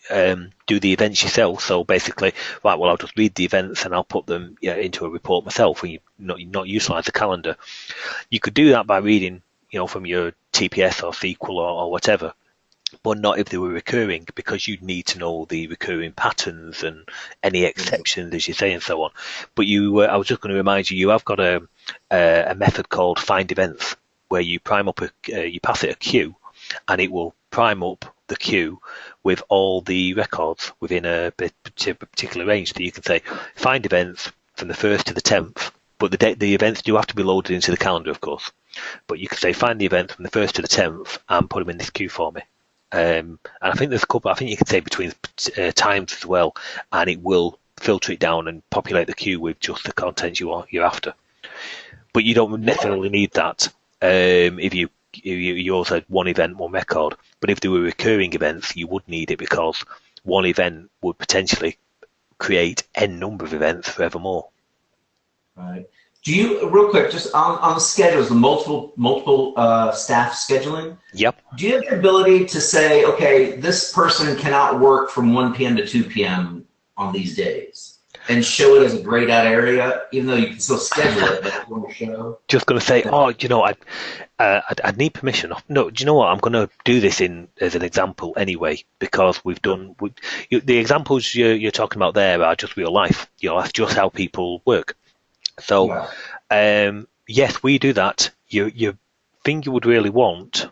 do the events yourself. So basically, right, well, I'll just read the events and I'll put them into a report myself when you not utilize the calendar. You could do that by reading, from your TPS or SQL or whatever, but not if they were recurring, because you'd need to know the recurring patterns and any exceptions, as you say, and so on. But I was just going to remind you, you have got a method called find events, where you prime up you pass it a queue, and it will prime up the queue with all the records within a particular range. So you can say find events from the 1st to the 10th, but the events do have to be loaded into the calendar, of course. But you can say find the events from the 1st to the 10th and put them in this queue for me. And I think there's a couple. I think you can say between times as well, and it will filter it down and populate the queue with just the content you're after. But you don't necessarily need that if you also had one event, one record. But if there were recurring events, you would need it, because one event would potentially create n number of events forevermore. Right. Do you, real quick, just on the schedules, the multiple staff scheduling? Yep. Do you have the ability to say, okay, this person cannot work from 1 p.m. to 2 p.m. on these days, and show it as a grayed out area, even though you can still schedule it, but you want to show? Just going to say, I'd need permission. No, do you know what? I'm going to do this as an example anyway, because the examples you're talking about there are just real life. That's just how people work. So, yes, we do that. You're thing you would really want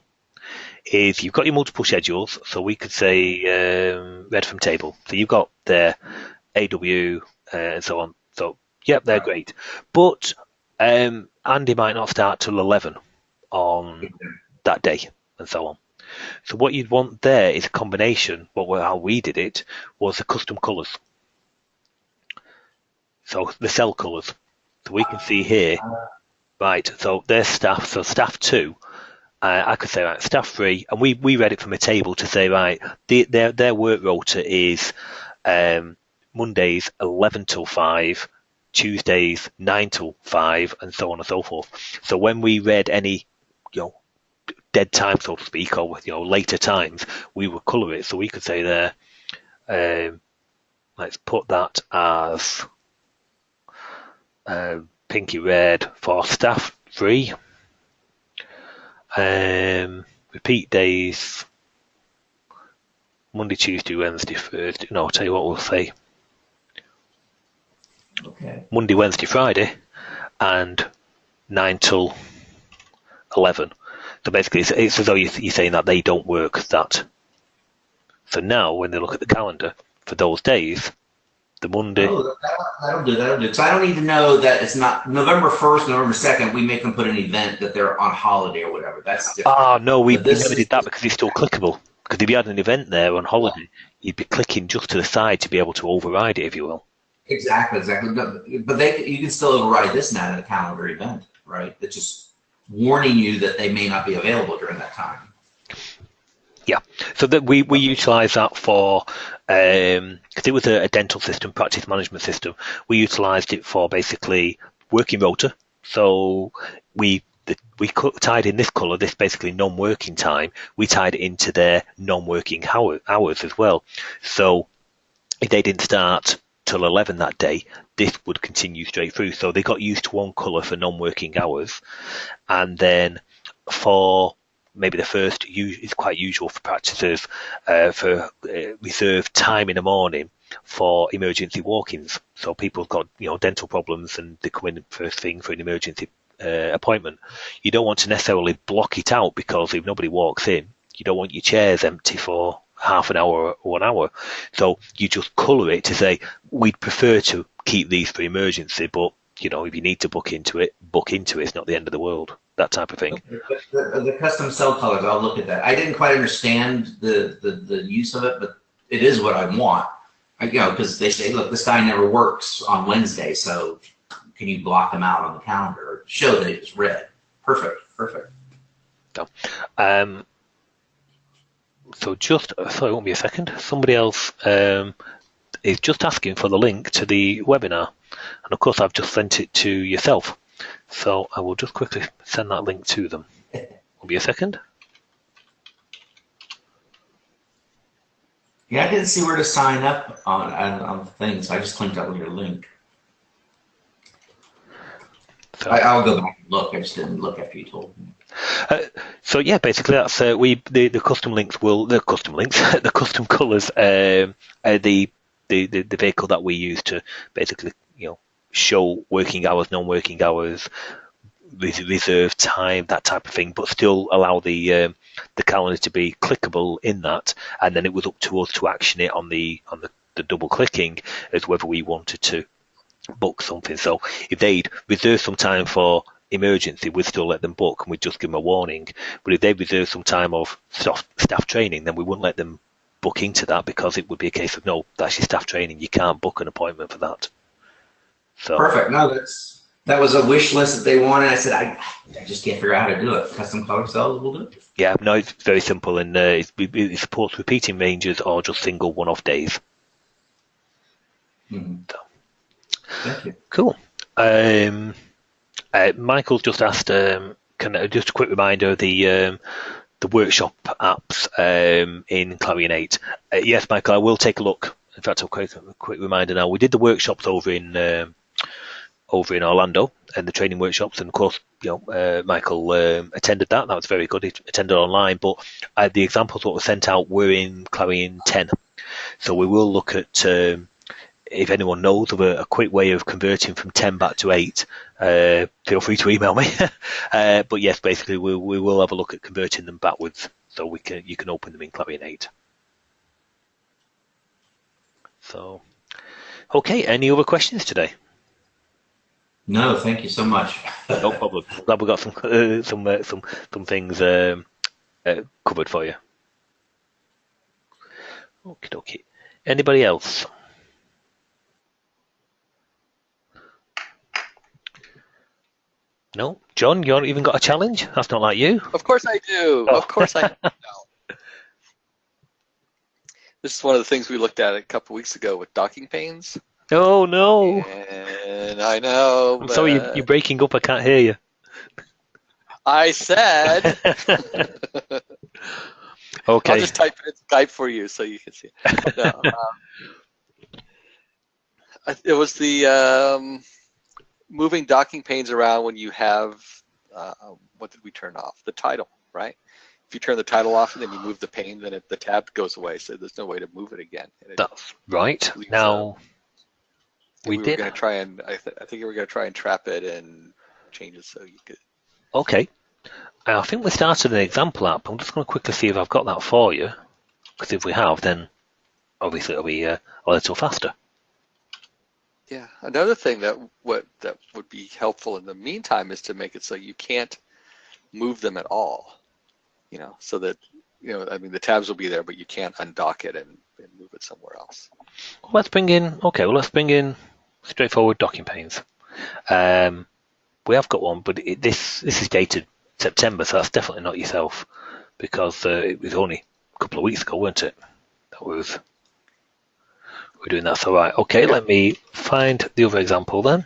is you've got your multiple schedules. So we could say read from table. So you've got their AW and so on. So yep, they're great. But Andy might not start till 11 on that day, and so on. So what you'd want there is a combination. How we did it was the custom colours. So the cell colours. So we can see here, right, so there's staff. So staff 2, I could say, right, staff 3, and we read it from a table to say, right, their work rota is Mondays 11 till 5, Tuesdays 9 till 5, and so on and so forth. So when we read any, dead time, so to speak, or later times, we would colour it. So we could say there, let's put that as pinky red for staff 3. Repeat days Monday, Tuesday, Wednesday, Thursday. No, I'll tell you what we'll say. Okay. Monday, Wednesday, Friday, and 9 till 11. So basically, it's as though you're saying that they don't work that. So now, when they look at the calendar for those days, the Monday. Oh, that'll do. Because I don't need to know that it's not November 1st, November 2nd. We make them put an event that they're on holiday or whatever. That's different. Ah, no, we never did that because it's still clickable. Because if you had an event there on holiday, you'd be clicking just to the side to be able to override it, if you will. Exactly. But you can still override this now at a calendar event, right? That's just warning you that they may not be available during that time. Yeah, so that we utilise that for, because it was a dental system, practice management system, we utilised it for basically working rota. So we tied in this colour, this basically non-working time, we tied it into their non-working hours as well. So if they didn't start till 11 that day, this would continue straight through. So they got used to one colour for non-working hours, and then for maybe the first, it's quite usual for practices for reserve time in the morning for emergency walk-ins. So people have got dental problems and they come in first thing for an emergency appointment. You don't want to necessarily block it out, because if nobody walks in, you don't want your chairs empty for half an hour or 1 hour. So you just colour it to say, we'd prefer to keep these for emergency, but if you need to book into it. It's not the end of the world. That type of thing. The custom cell colors, I'll look at that. I didn't quite understand the use of it, but it is what I want. Because they say, look, this guy never works on Wednesday, so can you block him out on the calendar or show that it's red? Perfect. So, sorry, it won't be a second. Somebody else is just asking for the link to the webinar, and of course I've just sent it to yourself. So I will just quickly send that link to them. Will be a second. Yeah, I didn't see where to sign up on things. I just clicked on your link. So, I'll go back and look. I just didn't look after you told me. So yeah, basically that's the custom links the custom colours the vehicle that we use to basically show working hours, non-working hours, reserve time, that type of thing, but still allow the calendar to be clickable in that, and then it was up to us to action it on the double clicking as whether we wanted to book something. So if they'd reserve some time for emergency, we'd still let them book and we'd just give them a warning. But if they reserve some time of staff training, then we wouldn't let them book into that, because it would be a case of, no, that's your staff training, you can't book an appointment for that. So perfect. No, that was a wish list that they wanted. I said, I just can't figure out how to do it. Custom color cells will do it. Yeah, no, it's very simple, and it supports repeating ranges or just single one-off days. Mm-hmm. So. Thank you. Cool. Michael's just asked, just a quick reminder, the workshop apps in Clarion 8. Yes, Michael, I will take a look. In fact, a quick reminder now. We did the workshops over in Orlando, and the training workshops, and of course, Michael attended that. That was very good. He attended online, but the examples that were sent out were in Clarion 10. So we will look at if anyone knows of a quick way of converting from 10 back to 8, feel free to email me. But yes, basically we will have a look at converting them backwards, so you can open them in Clarion 8. So, okay, any other questions today? No, thank you so much. No problem. Glad we got some things covered for you. Okie dokie. Anybody else? No, John, you haven't even got a challenge? That's not like you. Of course I do. Oh. Of course I do. This is one of the things we looked at a couple weeks ago with docking panes. Oh no! And I know. I'm sorry, you're breaking up. I can't hear you. I said. Okay. I'll just type it in Skype for you so you can see it. No, it was the moving docking panes around when you have, what did we turn off? The title, right? If you turn the title off and then you move the pane, then the tab goes away, so there's no way to move it again. That's right. Now, we were going to try and, I think we were going to try and trap it and change it so you could. Okay. I think we started an example app. I'm just going to quickly see if I've got that for you, because if we have, then obviously it'll be a little faster. Yeah. Another thing that would be helpful in the meantime is to make it so you can't move them at all. So that, I mean, the tabs will be there, but you can't undock it and move it somewhere else. Let's bring in straightforward docking panes. We have got one, but this is dated September, so that's definitely not yourself, because it was only a couple of weeks ago, weren't it? We're doing that. So right, okay, let me find the other example then.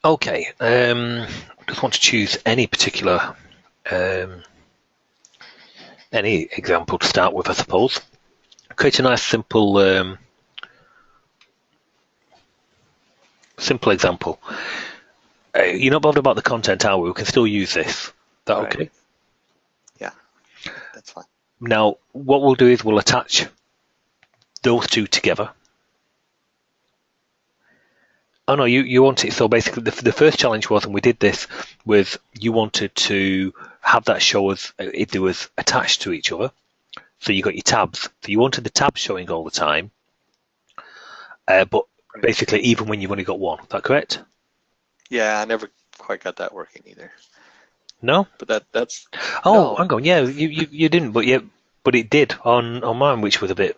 Okay, just want to choose any particular any example to start with, I suppose. Create a nice simple example. You're not bothered about the content, are we? We can still use this. Is that okay? Right. Yeah, that's fine. Now, what we'll do is we'll attach those two together. Oh no, you want it, so basically the first challenge was, and we did this, was you wanted to have that show as if they was attached to each other. So you got your tabs. So you wanted the tabs showing all the time, but basically even when you've only got one. Is that correct? Yeah, I never quite got that working either. No? But that's... Oh, no. hang on, yeah, you didn't, but it did on mine, which was a bit...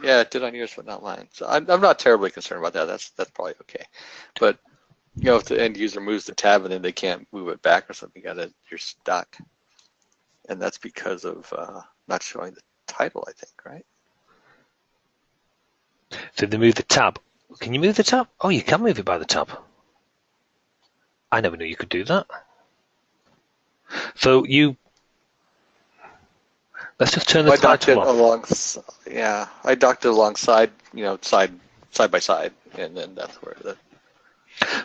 Yeah, it did on yours, but not mine. So I'm not terribly concerned about that. That's probably okay. But if the end user moves the tab and then they can't move it back or something, you're stuck. And that's because of not showing the title, I think, right? So they move the tab. Can you move the tab? Oh, you can move it by the tab. I never knew you could do that. So let's just turn the title off. I docked it alongside, side by side, and then that's where the...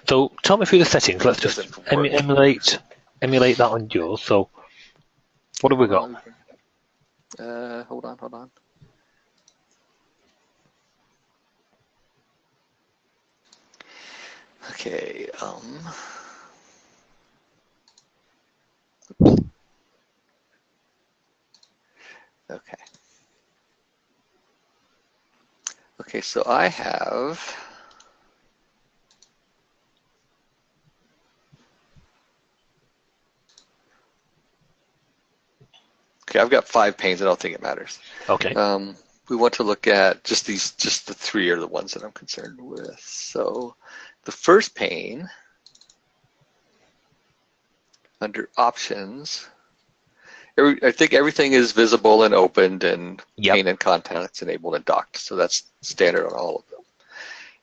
So talk me through the settings. Let's just emulate that on yours. So what have we got? Hold on. Okay. Okay. Okay, so I have... Okay, I've got 5 panes. I don't think it matters. Okay. We want to look at just the 3 are the ones that I'm concerned with. So the first pane, under options, I think everything is visible and opened, and Yep. pane and contacts enabled and docked. So that's standard on all of them.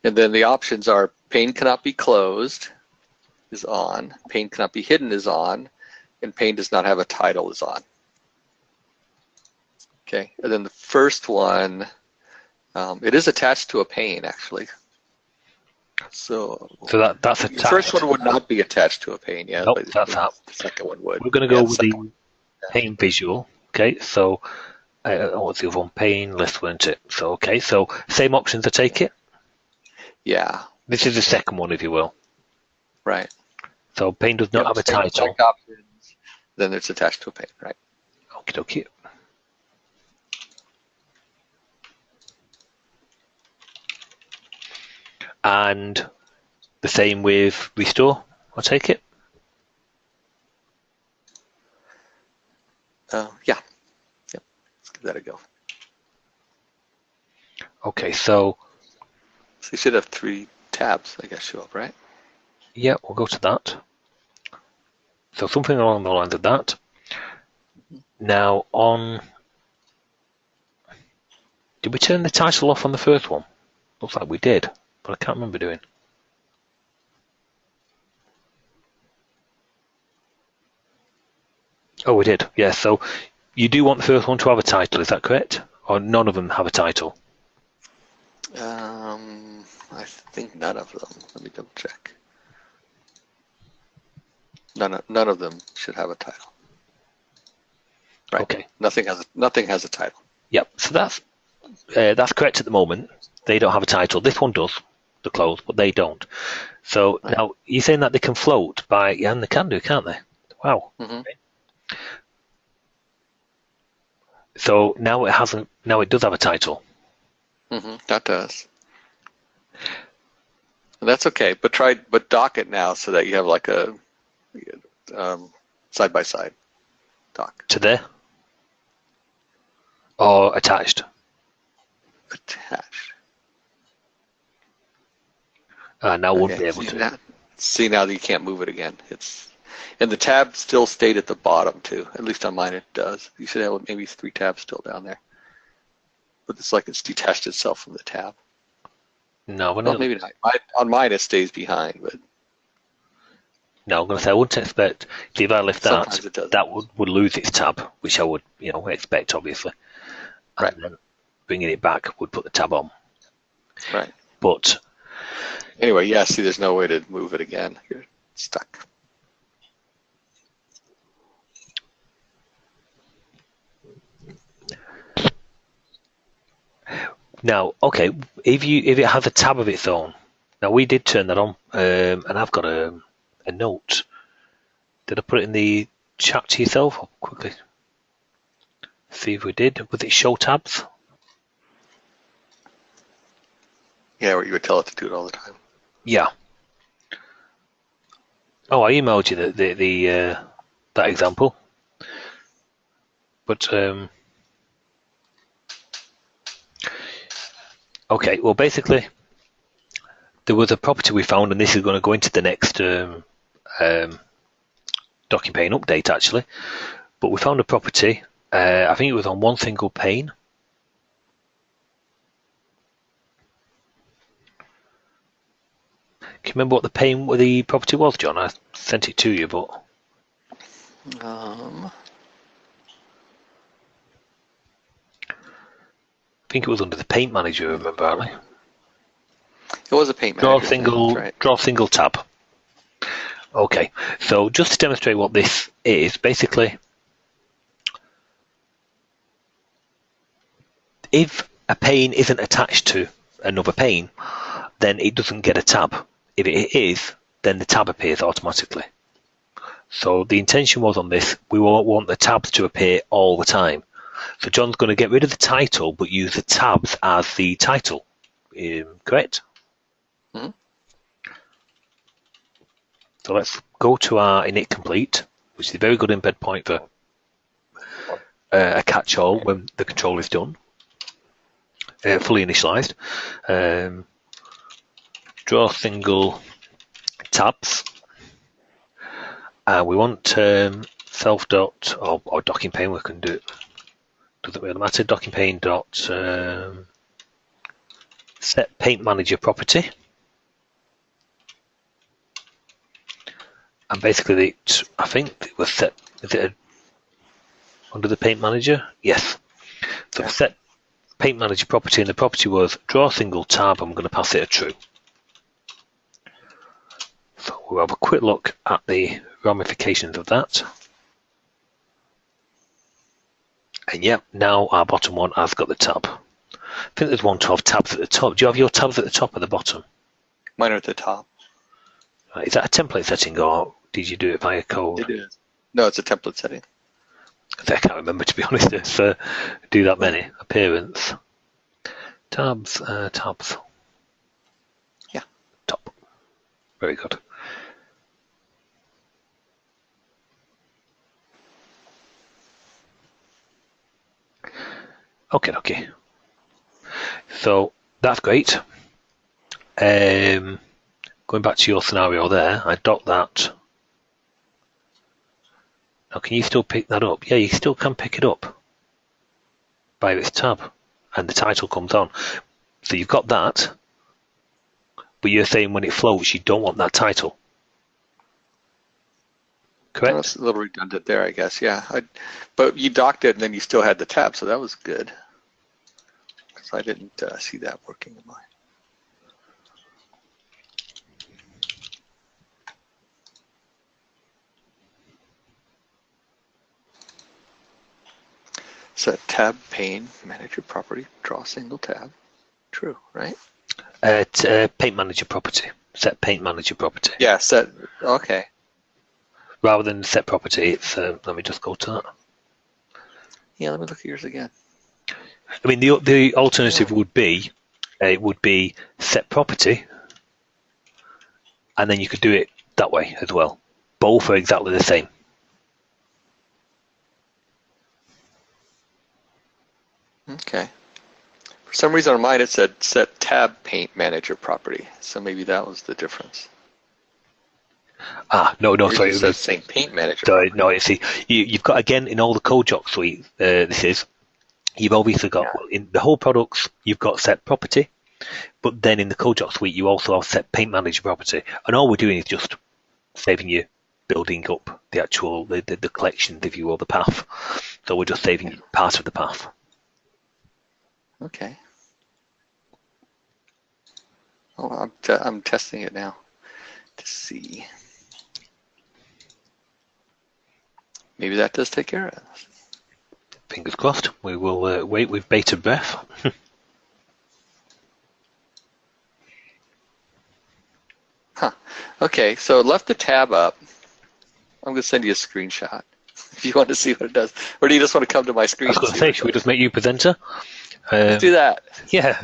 And then the options are pane cannot be closed is on, pane cannot be hidden is on, and pane does not have a title is on. Okay, and then the first one, it is attached to a pane actually. So that's attached. The first one would not be attached to a pane, yeah. Nope, But that's out. the second one would. We're going to go Yeah, with the pane visual. Okay, so what's the other one? Pane list, weren't it? So okay, so same options to take it. Yeah. This is the second one, if you will. Right. So pane does not have a title. Options, then it's attached to a pane, right? Okie dokie. And the same with restore, I take it? Yeah. Yep. Let's give that a go. Okay, so you should have 3 tabs, I guess, show up, right? yeah, we'll go to that. So something along the lines of that. Now did we turn the title off on the first one? Looks like we did, but I can't remember doing. Oh, we did, yeah. So you do want the first one to have a title, is that correct? Or none of them have a title? I think none of them. Let me double check. None of them should have a title. Right. Okay. Nothing has a title. Yep. So that's correct at the moment. They don't have a title. This one does, the close, but they don't. So right. Now you're saying that they can float by, yeah, and they can do, can't they? Wow. Mm-hmm. Okay. So now it hasn't. Now it does have a title. Mm-hmm. That does. And that's okay. But dock it now so that you have like a side by side dock. To there. Or attached. Attached. Now we'll be able to. See now that you can't move it again. And the tab still stayed at the bottom too. At least on mine it does. You should have maybe 3 tabs still down there. But it's like it's detached itself from the tab. No, well, maybe not. On mine it stays behind, but no, I'm going to say I wouldn't expect if I left that would lose its tab, which I would expect obviously. Right. And then bringing it back would put the tab on. Right. But anyway, yeah. See, there's no way to move it again. You're stuck. now, okay, if it has a tab of its own, now we did turn that on, and I've got a note. Did I put it in the chat to yourself? I'll quickly see if we did. Was it show tabs? Yeah, where you would tell it to do it all the time. Yeah. Oh, I emailed you the that example, but okay. Well, basically, there was a property we found, and this is going to go into the next docking pane update actually. But we found a property. I think it was on one single pane. Can you remember what the pane where the property was, John? I sent it to you, but I think it was under the paint manager, remember, Ali? It was a paint manager. Draw single tab. Okay, so just to demonstrate what this is, basically, if a pane isn't attached to another pane, then it doesn't get a tab. If it is, then the tab appears automatically. So the intention was on this, we won't want the tabs to appear all the time. So John's going to get rid of the title, but use the tabs as the title. Correct? Mm-hmm. So let's go to our init complete, which is a very good embed point for a catch-all when the control is done, fully initialized. Draw single tabs. We want self dot or docking pane. We can do it. Doesn't really matter. Docking pane dot set paint manager property, and basically I think it was set. Is it under the paint manager? Yes. So Yeah. Set paint manager property, and the property was draw a single tab. I'm going to pass it a true. So we'll have a quick look at the ramifications of that. And yeah, now our bottom one has got the tab. I think there's 112 tabs at the top. Do you have your tabs at the top or the bottom? Mine are at the top. Is that a template setting, or did you do it via code? It is. No, it's a template setting. I can't remember, to be honest, if do that many. Appearance. Tabs, tabs. Yeah. Top. Very good. Okay. So that's great. Going back to your scenario there, I dock that. Now, can you still pick that up? Yeah, you still can pick it up by this tab, and the title comes on. So you've got that, but you're saying when it floats, you don't want that title. Correct? That's a little redundant there, I guess. Yeah, but you docked it, and then you still had the tab, so that was good. Because I didn't see that working in mine. Set tab pane manager property, draw single tab. True, right? Paint manager property. Set paint manager property. Yeah, set. Okay. Rather than set property, it's let me just go to that. Yeah, let me look at yours again. I mean, the alternative would be set property, and then you could do it that way as well. Both are exactly the same. Okay. For some reason on mine it said set tab paint manager property, so maybe that was the difference. No, sorry. It says same paint manager. Sorry, no, you see, you've got, again, in all the CodeJock suite, you've obviously got, in the whole products, you've got set property, but then in the CodeJock suite, you also have set paint manager property. And all we're doing is just saving you building up the actual, the collections, if you will, the path. So we're just saving part of the path. Okay. Oh, I'm testing it now to see. Maybe that does take care of it. Fingers crossed. We will wait with bated breath. Huh. Okay, so it left the tab up. I'm going to send you a screenshot if you want to see what it does. Or do you just want to come to my screen? I was going to say, should we just make you presenter? Let's do that. Yeah.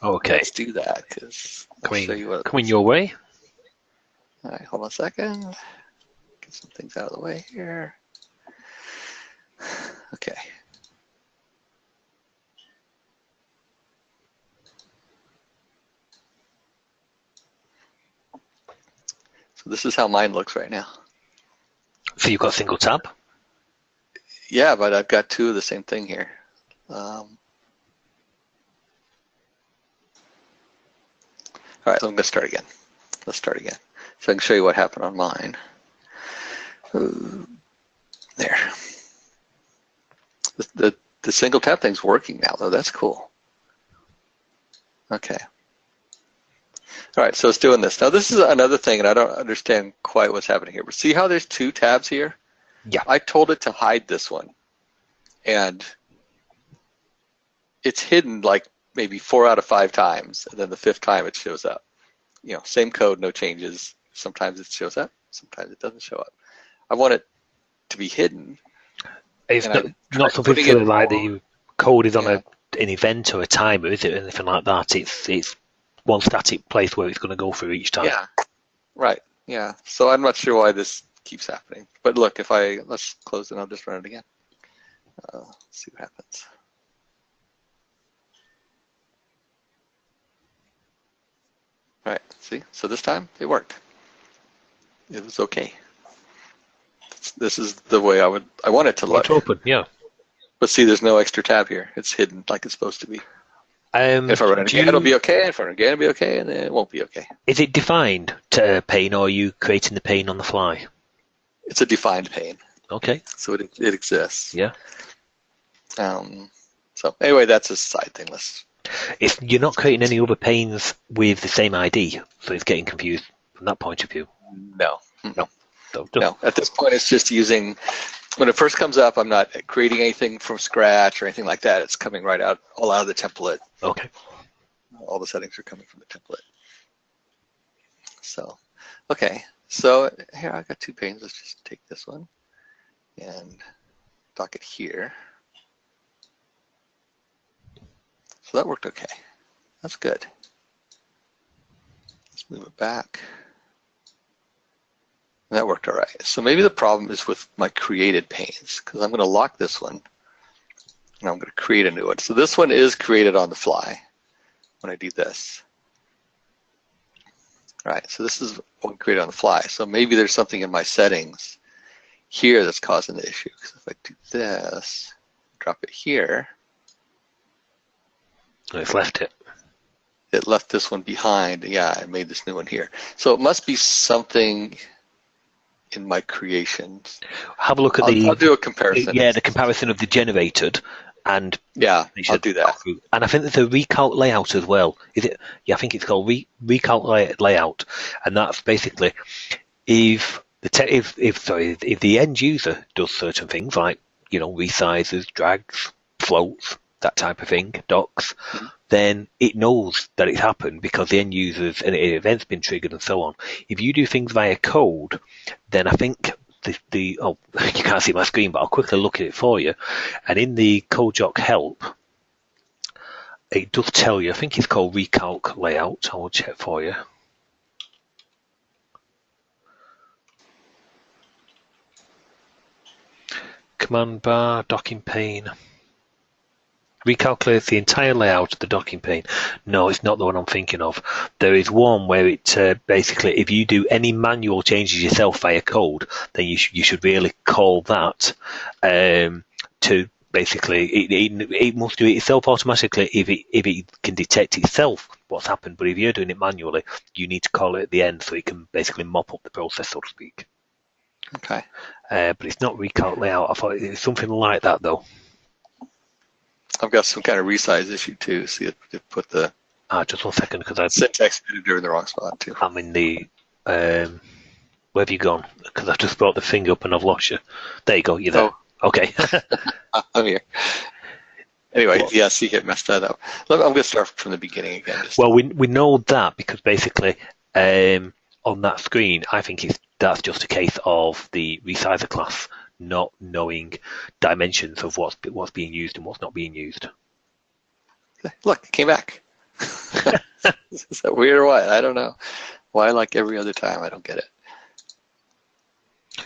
Okay. Let's do that, because coming your way. All right, hold on a second. Get some things out of the way here. Okay. So this is how mine looks right now. So you've got a single tab? Yeah, but I've got two of the same thing here. All right, I'm going to start again. Let's start again. So I can show you what happened on mine. There. The single tab thing's working now, though. That's cool. Okay. All right, so it's doing this. Now, this is another thing, and I don't understand quite what's happening here. But see how there's two tabs here? Yeah. I told it to hide this one. And it's hidden like maybe 4 out of 5 times, and then the 5th time it shows up. You know, same code, no changes. Sometimes it shows up, sometimes it doesn't show up. I want it to be hidden. It's not something to like the code is on an event or a timer, is it? Anything like that? It's one static place where it's going to go through each time. Yeah, right. Yeah. So I'm not sure why this keeps happening. But look, let's close it and I'll just run it again. Let's see what happens. All right, see? So this time it worked. It was okay. This is the way I want it to look. It's open, yeah. But see, there's no extra tab here. It's hidden like it's supposed to be. If I run it again, it'll be okay. If I run it again, it'll be okay, and then it won't be okay. Is it defined to pane, or are you creating the pane on the fly? It's a defined pane. Okay. So it exists. Yeah. So anyway, that's a side thing. You're not creating any other panes with the same ID, so it's getting confused from that point of view. No. No. No. At this point, it's just using. When it first comes up, I'm not creating anything from scratch or anything like that. It's coming right out, all out of the template. Okay. All the settings are coming from the template. So, okay. So here I've got 2 panes. Let's just take this one and dock it here. So that worked okay. That's good. Let's move it back. That worked all right. So maybe the problem is with my created panes, because I'm going to lock this one, and I'm going to create a new one. So this one is created on the fly when I do this. All right, so this is one created on the fly. So maybe there's something in my settings here that's causing the issue. Because if I do this, drop it here. It's left it. It left this one behind. Yeah, I made this new one here. So it must be something in my creations. Have a look at I'll do a comparison. Yeah, the comparison of the generated and yeah, I'll do that. And I think there's a recalc layout as well. Is it? Yeah, I think it's called recalc layout, and that's basically if the end user does certain things like resizes, drags, floats, that type of thing, docks, then it knows that it's happened because the end users and the event's been triggered and so on. If you do things via code, then I think you can't see my screen, but I'll quickly look at it for you. And in the CodeJock help, it does tell you, I think it's called recalc layout. I will check for you. Command bar, docking pane. Recalculates the entire layout of the docking pane. No, it's not the one I'm thinking of. There is one where it basically, if you do any manual changes yourself via code, then you should really call that to basically it must do it itself automatically if it can detect itself what's happened. But if you're doing it manually, you need to call it at the end so it can basically mop up the process, so to speak. Okay. But it's not recalc layout. I thought it was something like that though. I've got some kind of resize issue too. See it put the just 1 second because I syntax editor in the wrong spot too. I'm in the where have you gone? Because I've just brought the finger up and I've lost you. There you go. You're there. Oh. Okay. I'm here. Anyway, yeah, see, it messed that up. I'm going to start from the beginning again. Well, we know that because basically on that screen, I think that's just a case of the resizer class not knowing dimensions of what's being used and what's not being used. Look, it came back. Is that weird or what? I don't know. Why like every other time? I don't get it.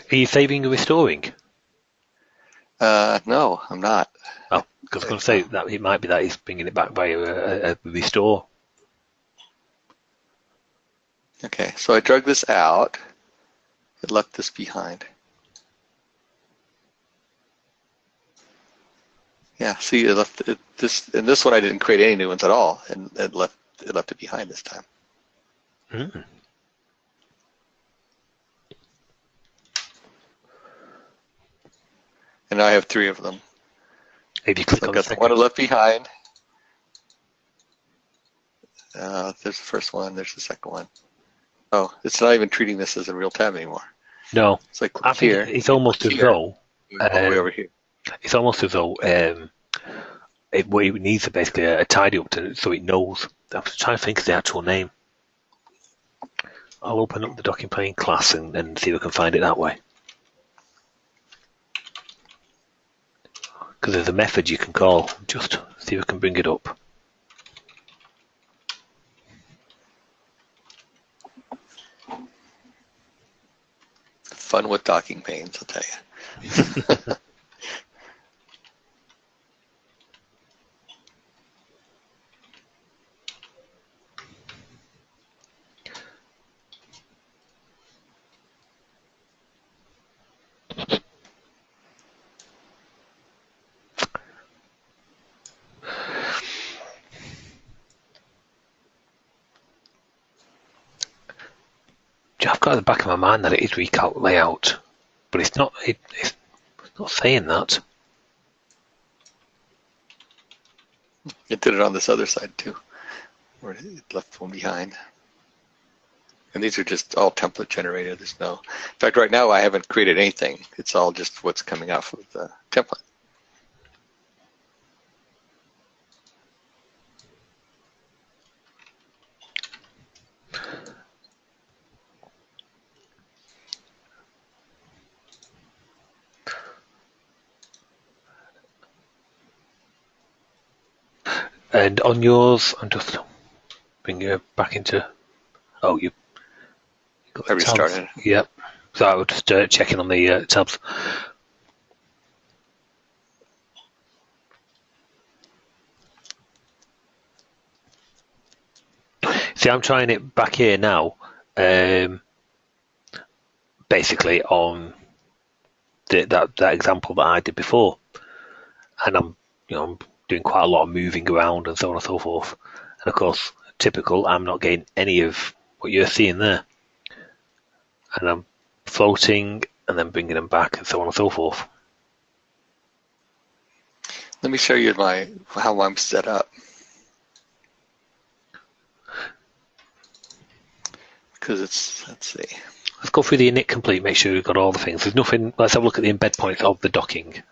Are you saving and restoring? No, I'm not. Oh, because I was going to say that it might be that he's bringing it back via a restore. Okay, so I drug this out. It left this behind. Yeah, see, it left this. In this one, I didn't create any new ones at all, and it left it behind this time. Mm. And now I have 3 of them. If you click so on I've got the one I left behind. There's the first one. There's the second one. Oh, it's not even treating this as a real tab anymore. No, it's like I think here. It's almost as though all the way over here. It's almost as though it needs basically a tidy up to so it knows. I'm trying to think of the actual name. I'll open up the docking pane class and see if I can find it that way. Because there's a method you can call. Just see if I can bring it up. Fun with docking panes, I'll tell you. got at the back of my mind that it is recalc layout, but it's not. It's not saying that. It did it on this other side too, where it left one behind. And these are just all template generated. There's no. In fact, right now I haven't created anything. It's all just what's coming off of the template. And on yours, I'm just bring you back into. Oh, you. I restarted. Yep. So I was just checking on the tabs. See, I'm trying it back here now. Basically on that example that I did before, and I'm doing quite a lot of moving around and so on and so forth. And of course, typical, I'm not getting any of what you're seeing there. And I'm floating and then bringing them back and so on and so forth. Let me show you how I'm set up. Because let's see. Let's go through the init complete, make sure we've got all the things. There's nothing, let's have a look at the embed points of the docking.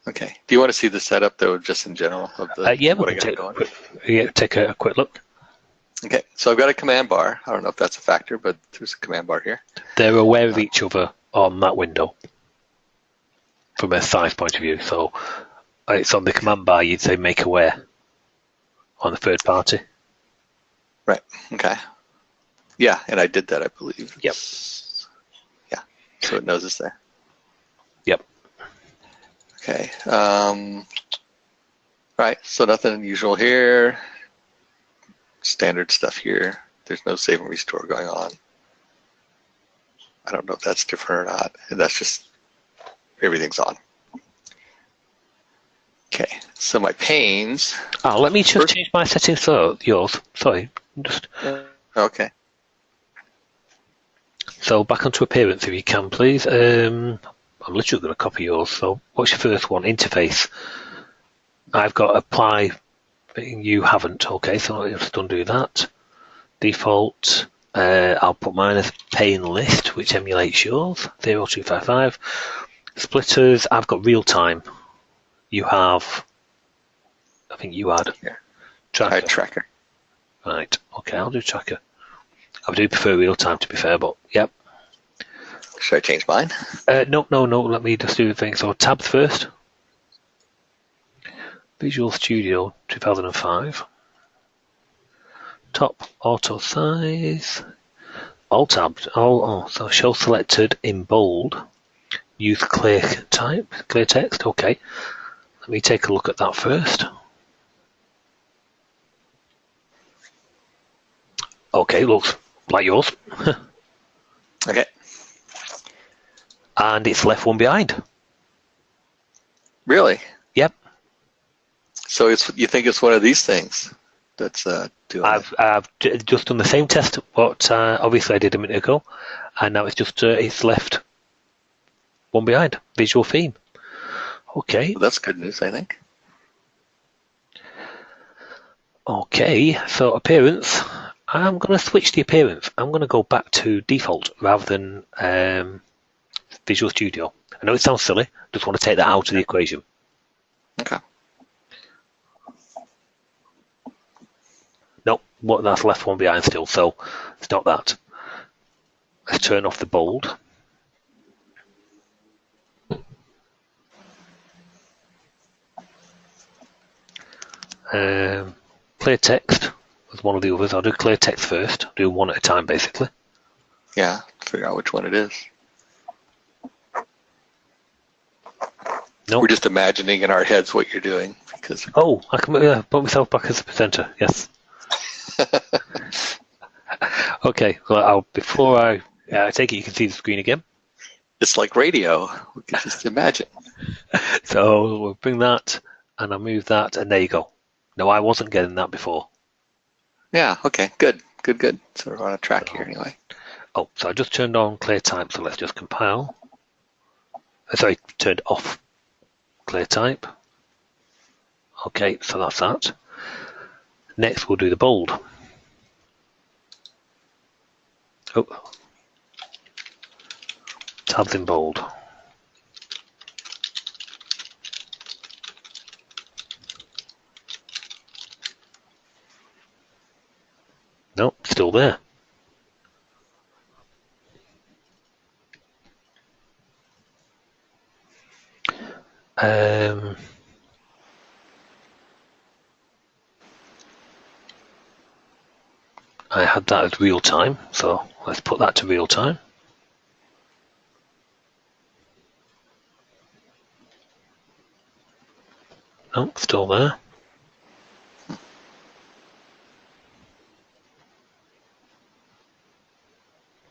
Okay. Do you want to see the setup though, just in general of the yeah, what we'll I got going? take a quick look. Okay, so I've got a command bar. I don't know if that's a factor, but there's a command bar here. They're aware of each other on that window from a size point of view. So it's on the command bar, you'd say make aware on the third party. Right, okay. Yeah, and I did that, I believe. Yep. Yeah, so it knows it's there. Yep. Okay. Right, so nothing unusual here. Standard stuff here. There's no save and restore going on. I don't know if that's different or not. And that's just, everything's on. Okay, so my panes. Oh, let me just change my settings so yours. Sorry, just. Okay. So back onto appearance if you can, please. I'm literally going to copy yours. So what's your first one? Interface. I've got apply. You haven't. Okay, so I'll just undo that. Default. I'll put mine as pane list, which emulates yours. 0255. Splitters. I've got real time. You have. I think you had. Yeah. Tracker. Tracker. Right. Okay, I'll do tracker. I do prefer real time to be fair, but yep. Should I change mine? No. Let me just do the thing. So tabs first. Visual Studio 2005. Top auto size. All tabbed. So show selected in bold. Use clear type, clear text. Okay. Let me take a look at that first. Okay, looks like yours. Okay. And it's left one behind. Really? Yep. So you think it's one of these things that's doing I've just done the same test, what obviously I did a minute ago, and now it's just it's left one behind. Visual theme. Okay. Well, that's good news, I think. Okay, so appearance. I'm going to switch the appearance. I'm going to go back to default rather than Visual Studio. I know it sounds silly. Just want to take that out of the equation. Okay. Nope, that's left one behind still, so it's not that. Let's turn off the bold. Clear text was one of the others. I'll do clear text first. I'll do one at a time, basically. Yeah, figure out which one it is. Nope. We're just imagining in our heads what you're doing. Because I can put myself back as a presenter. Yes. Okay. Well, before I take it, you can see the screen again. It's like radio. We can just imagine. So we'll bring that, and I'll move that, and there you go. No, I wasn't getting that before. Yeah. Okay. Good. So we're on a track here anyway. Oh, so I just turned on clear type, so let's just compile. Sorry, turned off clear type. Okay, so that's that. Next, we'll do the bold. Oh, tabs in bold. Nope, still there. I had that as real time, so let's put that to real time. Nope, still there.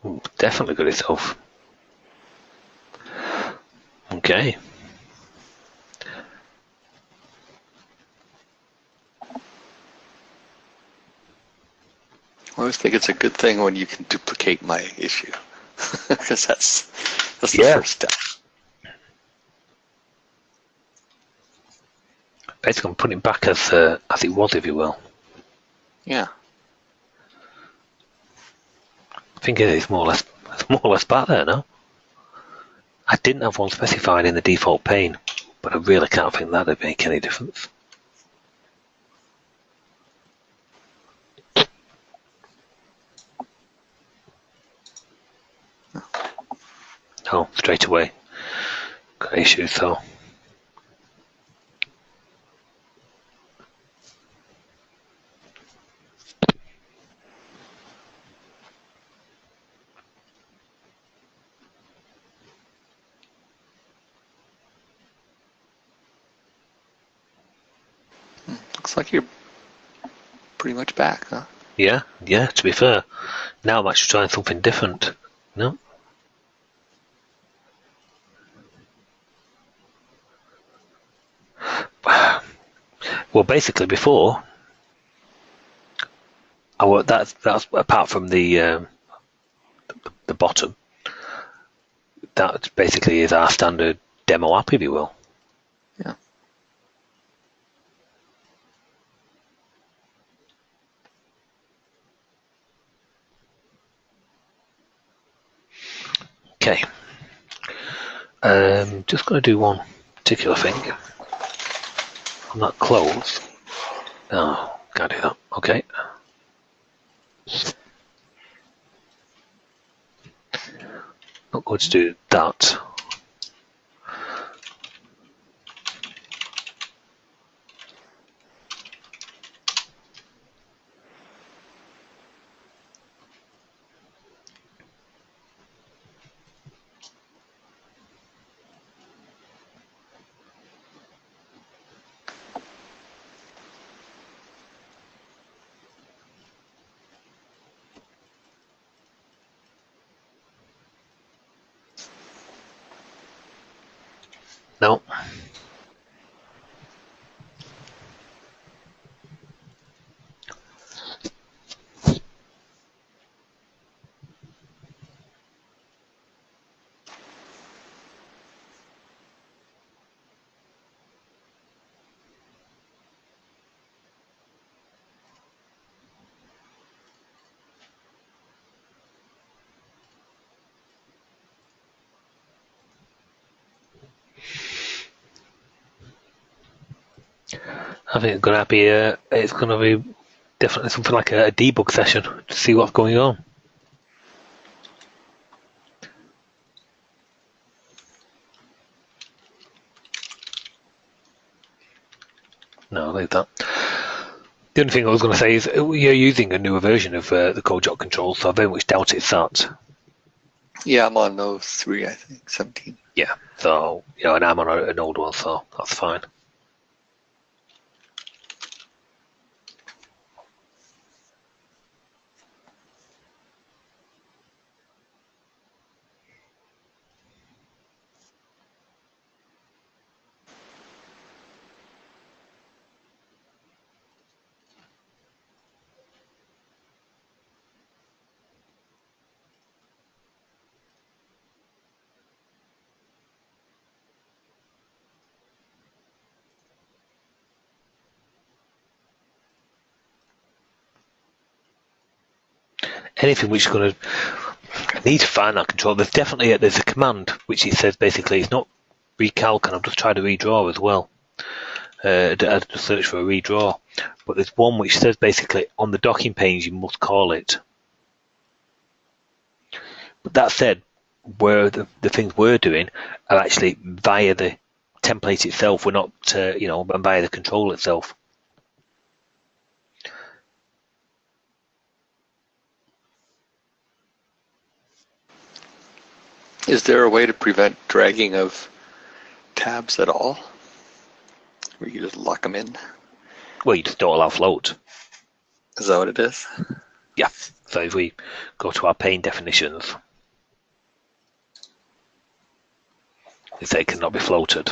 Ooh, definitely got itself. Okay. I always think it's a good thing when you can duplicate my issue, because that's the first step. Basically, I'm putting it back as it was, if you will. Yeah. I think it's more or less back there now. I didn't have one specified in the default pane, but I really can't think that'd make any difference. Oh, straight away. Got issues, so. Looks like you're pretty much back, huh? Yeah, to be fair. Now I'm actually trying something different. No? Well, basically before, that's apart from the bottom. That basically is our standard demo app, if you will. Yeah. Okay. Just going to do one particular thing. On that close. Oh, can't do that. Okay. Not going to do that. No. I think it's going to be definitely something like a debug session to see what's going on. No, leave that. The only thing I was going to say is you're using a newer version of the CodeJot control, so I very much doubt it's that. Yeah, I'm on 03, I think, 17. Yeah, so, and I'm on an old one, so that's fine. anything which is going to need to find that control. There's a command which it says basically it's not recalc, and I've just tried to redraw as well. I just search for a redraw, but there's one which says basically on the docking page you must call it. But that said, where the things we're doing are actually via the template itself. We're not, via the control itself. Is there a way to prevent dragging of tabs at all? Where you just lock them in? Well, you just don't allow float. Is that what it is? Yeah. So if we go to our pane definitions, it says it cannot be floated.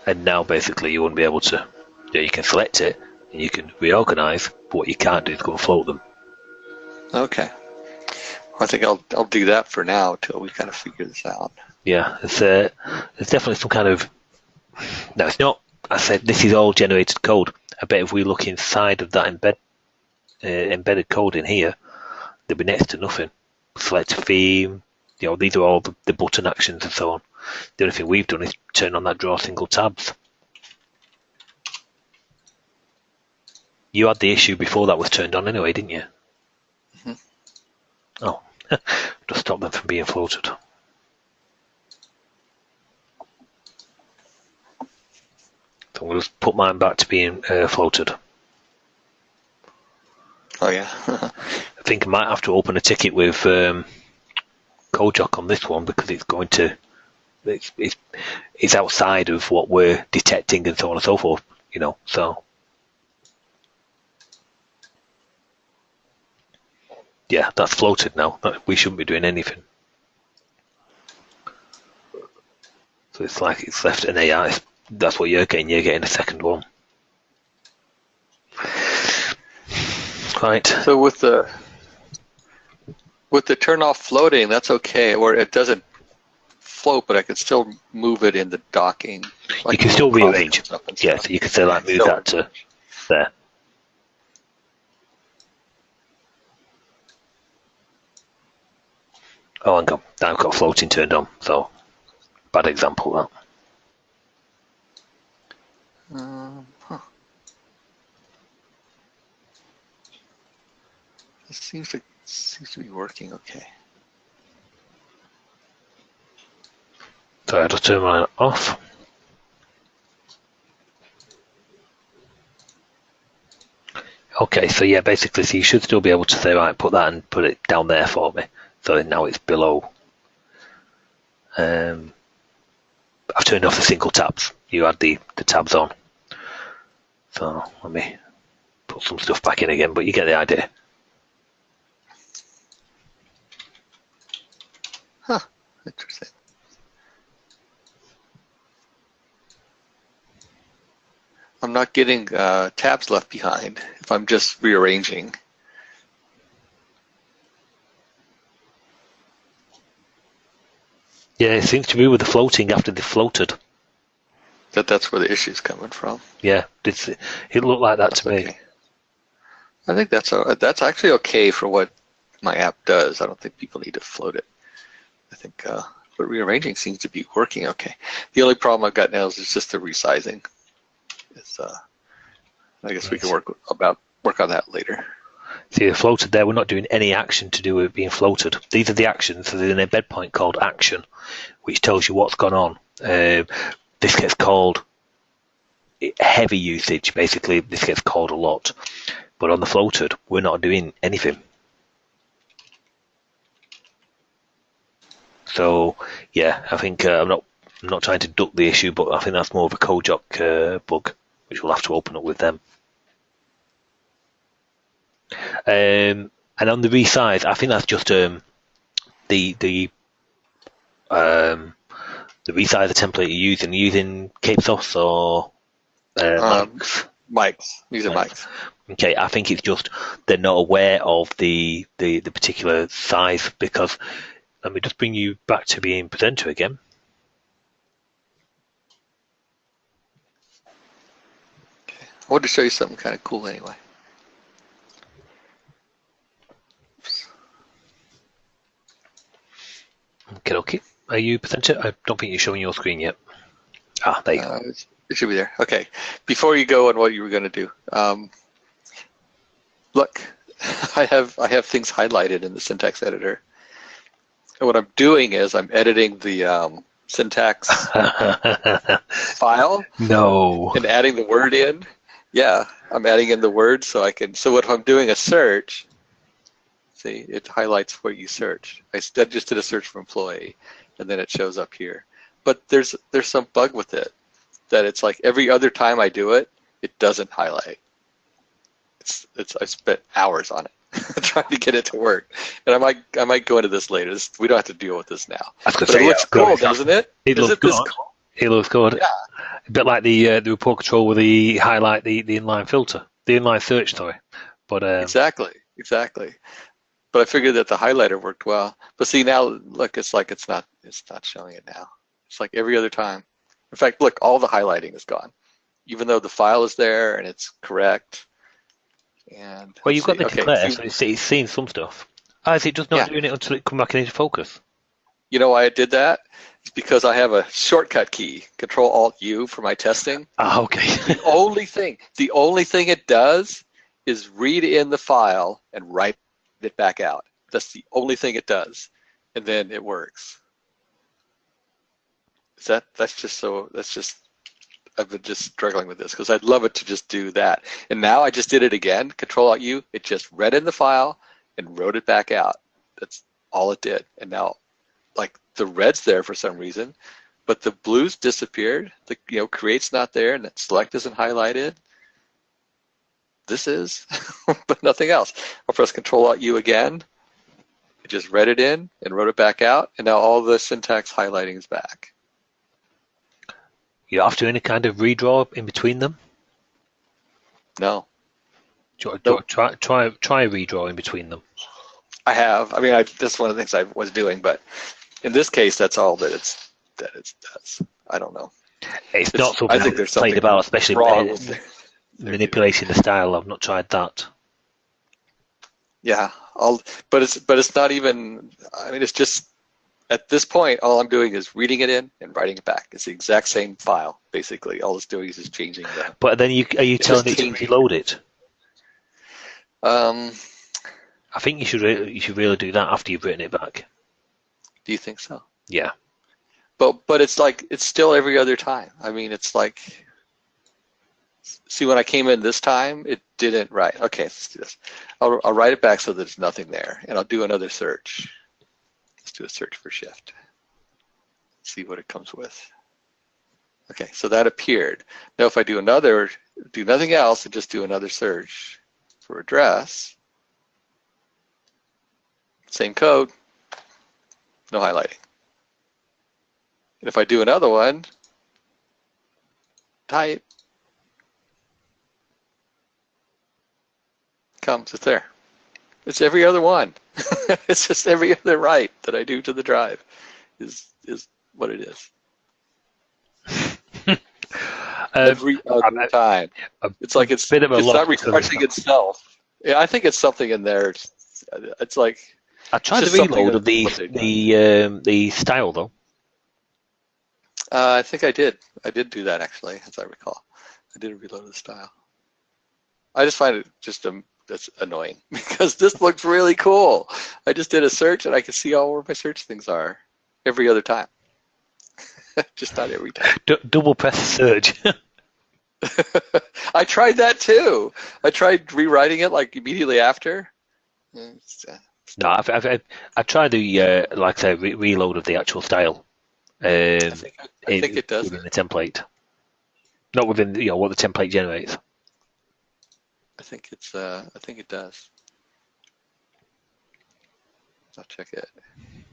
And now basically you wouldn't be able to, you can select it and you can reorganize, but what you can't do is go and float them. Okay. Well, I think I'll do that for now till we kind of figure this out. Yeah, there's definitely some kind of, no, it's not, I said this is all generated code. I bet if we look inside of that embedded code in here, there'll be next to nothing. Select a theme, these are all the button actions and so on. The only thing we've done is turn on that draw single tabs. You had the issue before that was turned on anyway, didn't you? Mm-hmm. Oh, just stop them from being floated. So I'm going to just put mine back to being floated. Oh yeah. I think I might have to open a ticket with Kojak on this one because it's going to, it's outside of what we're detecting and so on and so forth, so. Yeah, that's floated now. We shouldn't be doing anything. So it's like it's left an AI. That's what you're getting. You're getting a second one. Right. So with the turn off floating, that's okay. Or it doesn't float, but I can still move it in the docking. You can still rearrange. Yeah, so you can say like move that to there. Oh, hang on. Now I've got floating turned on, so bad example that. It seems to be working okay. So I just turn mine off. Okay, so yeah, basically, so you should still be able to say, right, put that and put it down there for me. So now it's below. I've turned off the single tabs. You had the tabs on. So let me put some stuff back in again, but you get the idea. Huh, interesting. I'm not getting tabs left behind if I'm just rearranging. Yeah, it seems to be with the floating after they floated. That's where the issue's coming from. Yeah, it looked like that to me. I think that's actually okay for what my app does. I don't think people need to float it. I think but rearranging seems to be working okay. The only problem I've got now is just the resizing. I guess we can work on that later. See, the floated there, we're not doing any action to do with being floated. These are the actions. So there's an embed point called action, which tells you what's gone on. This gets called heavy usage, basically. This gets called a lot. But on the floated, we're not doing anything. So, yeah, I think I'm not trying to duck the issue, but I think that's more of a Kojak bug, which we'll have to open up with them. And on the resize, I think that's just the resizer template you're using Cape Sauce or Mike's. Mike's. Using Mike's. Okay, I think it's just they're not aware of the particular size, because let me just bring you back to being presenter again. Okay. I wanted to show you something kind of cool anyway. Okay, okay. Are you presenter? I don't think you're showing your screen yet. Ah, there you go. It should be there. Okay. Before you go on what you were going to do, look, I have things highlighted in the syntax editor. And what I'm doing is I'm editing the syntax file. No. And adding the word in. Yeah, I'm adding in the word so I can. So if I'm doing a search, see, it highlights what you searched. I just did a search for employee, and then it shows up here. But there's some bug with it, that it's like every other time I do it, it doesn't highlight. I spent hours on it trying to get it to work, and I might go into this later. We don't have to deal with this now. But it looks cool, doesn't it? It looks good. It looks good. Yeah. A bit like the report control with the highlight, the inline filter, the inline search, sorry. But exactly. But I figured that the highlighter worked well. But see, now look, it's like it's not showing it now. It's like every other time. In fact, look, all the highlighting is gone, even though the file is there and it's correct. And well, you've got the declare, so it's seeing some stuff. Is it just not doing it until it comes back into focus? You know why I did that? It's because I have a shortcut key, Control-Alt-U, for my testing. Ah, okay. the only thing it does is read in the file and write it back out. That's the only thing it does, and then it works. That's just I've been just struggling with this because I'd love it to just do that. And now I just did it again, Control-Alt-U. It just read in the file and wrote it back out. That's all it did. And now, like, the red's there for some reason, but the blue's disappeared. The create's not there, and that select isn't highlighted. This is, but nothing else. I'll press Control-Alt-U again. It just read it in and wrote it back out, and now all the syntax highlighting is back. You have to do any kind of redraw in between them? No. Try redraw in between them. I have. I mean, that's one of the things I was doing, but in this case, that's all that it does. I don't know. It's not something I think there's something played about, especially wrong manipulating the style. I've not tried that. Yeah, but it's not even. I mean, it's just at this point, all I'm doing is reading it in and writing it back. It's the exact same file, basically. All it's doing is just changing the. But then are you telling it to reload it? I think you should really do that after you've written it back. Do you think so? Yeah. But it's like it's still every other time. I mean, it's like. See, when I came in this time, it didn't write. Okay, let's do this. I'll write it back so there's nothing there, and I'll do another search. Let's do a search for shift. See what it comes with. Okay, so that appeared. Now if I do nothing else, and just do another search for address, same code, no highlighting. And if I do another one, type, comes, it's there. It's every other one. It's just every other write that I do to the drive is what it is. Every other time. It's like it's not refreshing itself. Yeah, I think it's something in there. It's like I tried the reload of the style though. I think I did. I did do that actually, as I recall. I did a reload of the style. I just find it just that's annoying because this looks really cool. I just did a search and I can see all where my search things are every other time. Just not every time. Double press search. I tried that too. I tried rewriting it like immediately after. No, I've tried the like I say reload of the actual style. I think it does within the template, not within what the template generates. I think it does. I'll check it.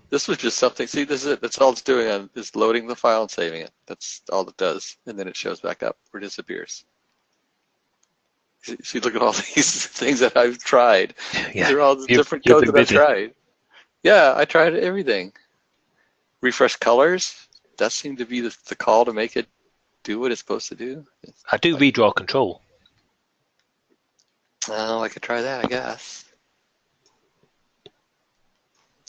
This was just something. See, this is it. That's all it's doing. Is loading the file and saving it. That's all it does, and then it shows back up or disappears. See, look at all these things that I've tried. Yeah. These are all the different codes that I've busy. tried. Yeah, I tried everything. Refresh colors. That seemed to be the call to make it do what it's supposed to do. I do redraw control. Oh, I could try that, I guess.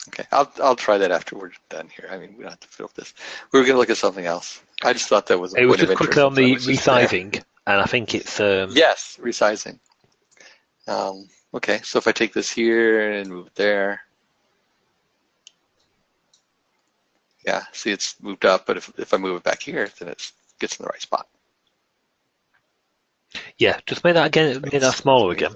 Okay, I'll try that after we're done here. I mean, we don't have to fill this. We were going to look at something else. I just thought that was a It was point of just quickly interest, on the so I was just there. resizing, and I think it's Yes, resizing. Okay, so if I take this here and move it there, yeah, see it's moved up, but if I move it back here, then it gets in the right spot. yeah. Just make that again. Make that smaller again.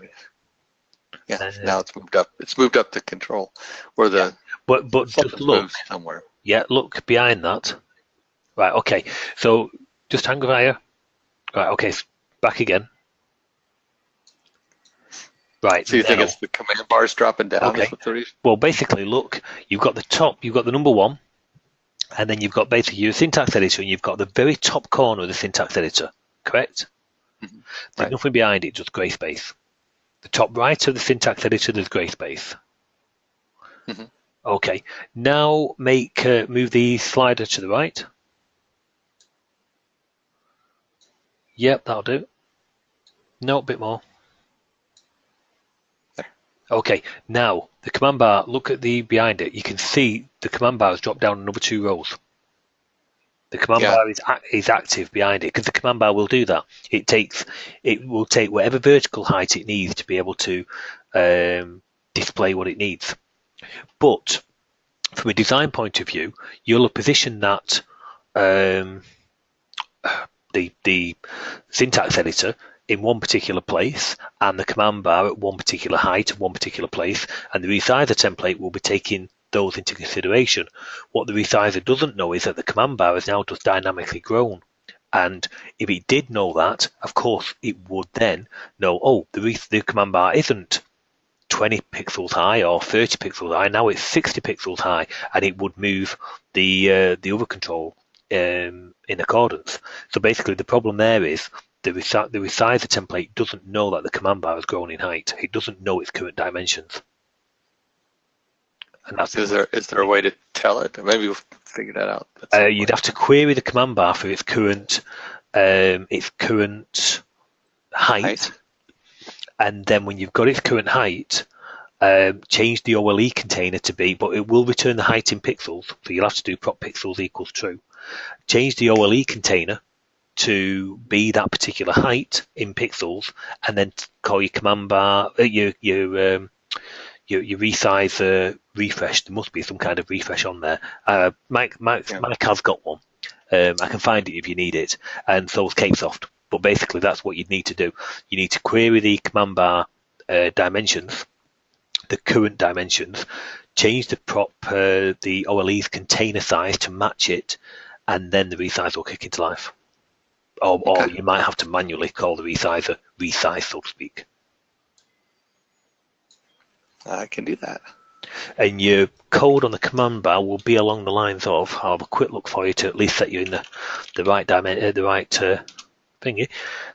Yeah, now it's moved up. It's moved up to control, or the But just look. moves somewhere. Yeah, look behind that. Right. Okay. So just hang fire. Right. Okay. Back again. Right. So you think now- it's the command bars dropping down? Okay. Is what the reason? Well, basically, look. You've got the top. You've got the number one, and then you've got basically your syntax editor, and you've got the very top corner of the syntax editor. Correct. There's Right. nothing behind it, just grey space. The top right of the syntax editor, there's grey space. Mhm. Okay, now move the slider to the right. Yep, that'll do. No, a bit more. There. Okay, now the command bar, look at the behind it. You can see the command bar has dropped down another 2 rows. The command Yeah. bar is active behind it because the command bar will do that. It will take whatever vertical height it needs to be able to display what it needs. But from a design point of view, you'll position that the syntax editor in one particular place and the command bar at one particular height at one particular place, and the resizer template will be taking those into consideration. What the resizer doesn't know is that the command bar is now just dynamically grown. And if it did know that, of course, it would then know, oh, the command bar isn't 20 pixels high or 30 pixels high. Now it's 60 pixels high, and it would move the other control in accordance. So basically, the problem there is the resizer template doesn't know that the command bar has grown in height. It doesn't know its current dimensions. And that's Is there a way to tell it? Maybe we'll figure that out. you'd have to query the command bar for its current height, and then when you've got its current height, change the OLE container to be, but it will return the height in pixels, so you'll have to do prop pixels equals true. Change the OLE container to be that particular height in pixels, and then call your command bar your resize refresh. There must be some kind of refresh on there. Mike has got one. I can find it if you need it, and so is Capesoft. But basically, that's what you'd need to do. You need to query the command bar dimensions, the current dimensions, change the prop, the OLE's container size to match it, and then the resize will kick into life. Or you might have to manually call the resizer resize, so to speak. I can do that. And your code on the command bar will be along the lines of, I'll have a quick look for you to at least set you in the right dimension, the right thingy,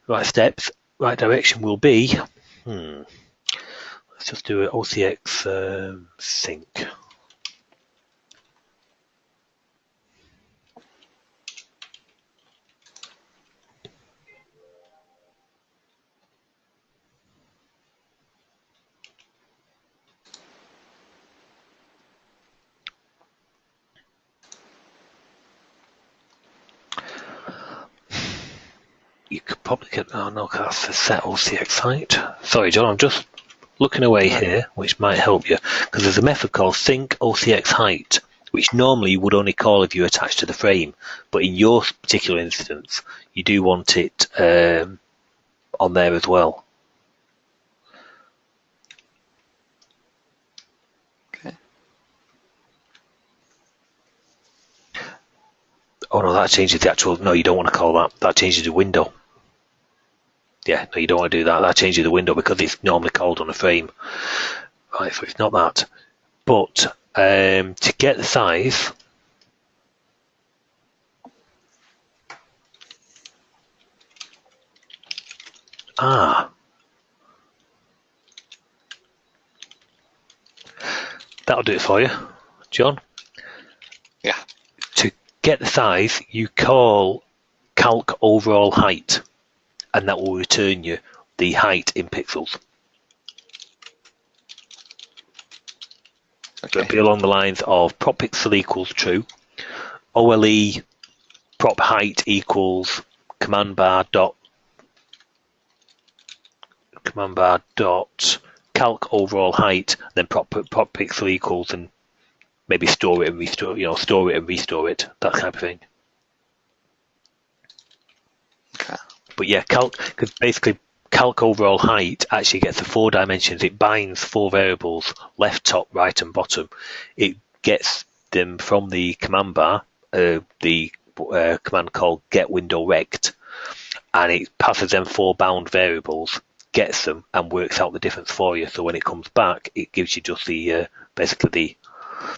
the right steps. Right direction will be, let's just do an OCX sync. You could probably get, oh no, that's a set OCX height. Sorry, John, I'm just looking away here, which might help you, because there's a method called sync OCX height, which normally you would only call if you attach to the frame, but in your particular instance, you do want it on there as well. Okay. Oh no, that changes the actual, no, you don't want to call that. That changes the window. Yeah, no, you don't want to do that. That changes the window because it's normally called on a frame. Right, so it's not that. But to get the size, that'll do it for you, John. Yeah. To get the size, you call calc overall height, and that will return you the height in pixels. Okay. It'll be along the lines of prop pixel equals true, OLE prop height equals command bar dot calc overall height, then prop pixel equals, and maybe store it and restore, store it and restore it, that kind of thing. Okay. But yeah, because basically calc overall height actually gets the 4 dimensions. It binds 4 variables, left, top, right, and bottom. It gets them from the command bar, the command called get window rect, and it passes them 4 bound variables, gets them, and works out the difference for you. So when it comes back, it gives you just the basically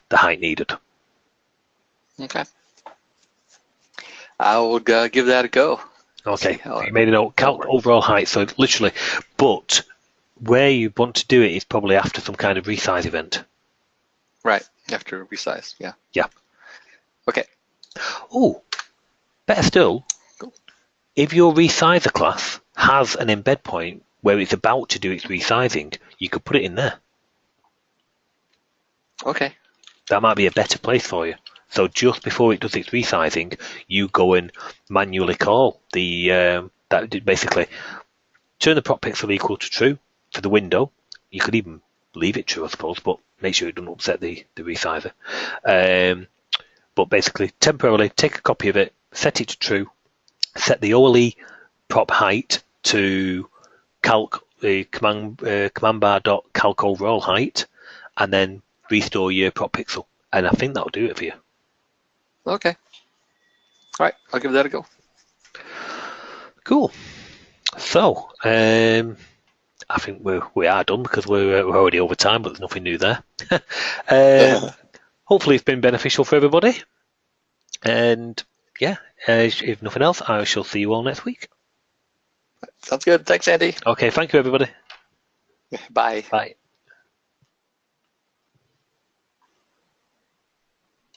the height needed. Okay. I will give that a go. Okay, so you made a note, calc overall height, so literally, but where you want to do it is probably after some kind of resize event. Right, after resize, yeah. Yeah. Okay. Oh, better still, Cool. If your resizer class has an embed point where it's about to do its resizing, you could put it in there. Okay. That might be a better place for you. So just before it does its resizing, you go and manually call the that basically turn the prop pixel equal to true for the window. You could even leave it true, I suppose, but make sure it doesn't upset the resizer. But basically, temporarily take a copy of it, set it to true, set the OLE prop height to calc the command bar dot calc overall height, and then restore your prop pixel. And I think that'll do it for you. Okay. All right, I'll give that a go. Cool. So, I think we are done because we're already over time, but there's nothing new there. Hopefully it's been beneficial for everybody. And yeah, if nothing else, I shall see you all next week. Sounds good. Thanks, Andy. Okay, thank you, everybody. Bye. Bye.